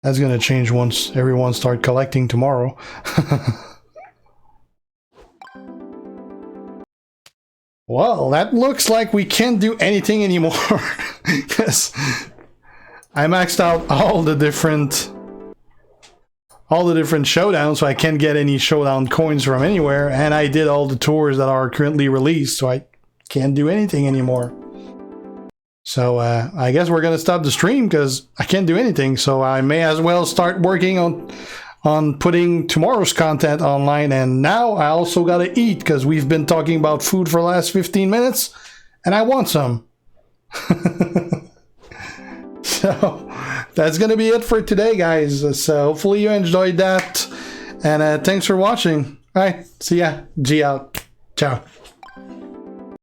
That's gonna change once everyone start collecting tomorrow. Well, that looks like we can't do anything anymore. Because I maxed out all the different showdowns, so I can't get any showdown coins from anywhere, and I did all the tours that are currently released, so I can't do anything anymore. So I guess we're gonna stop the stream because I can't do anything, so I may as well start working on putting tomorrow's content online. And now I also gotta eat because we've been talking about food for the last 15 minutes and I want some. So that's gonna be it for today, guys. So hopefully you enjoyed that, and thanks for watching. All right, see ya. G out. Ciao.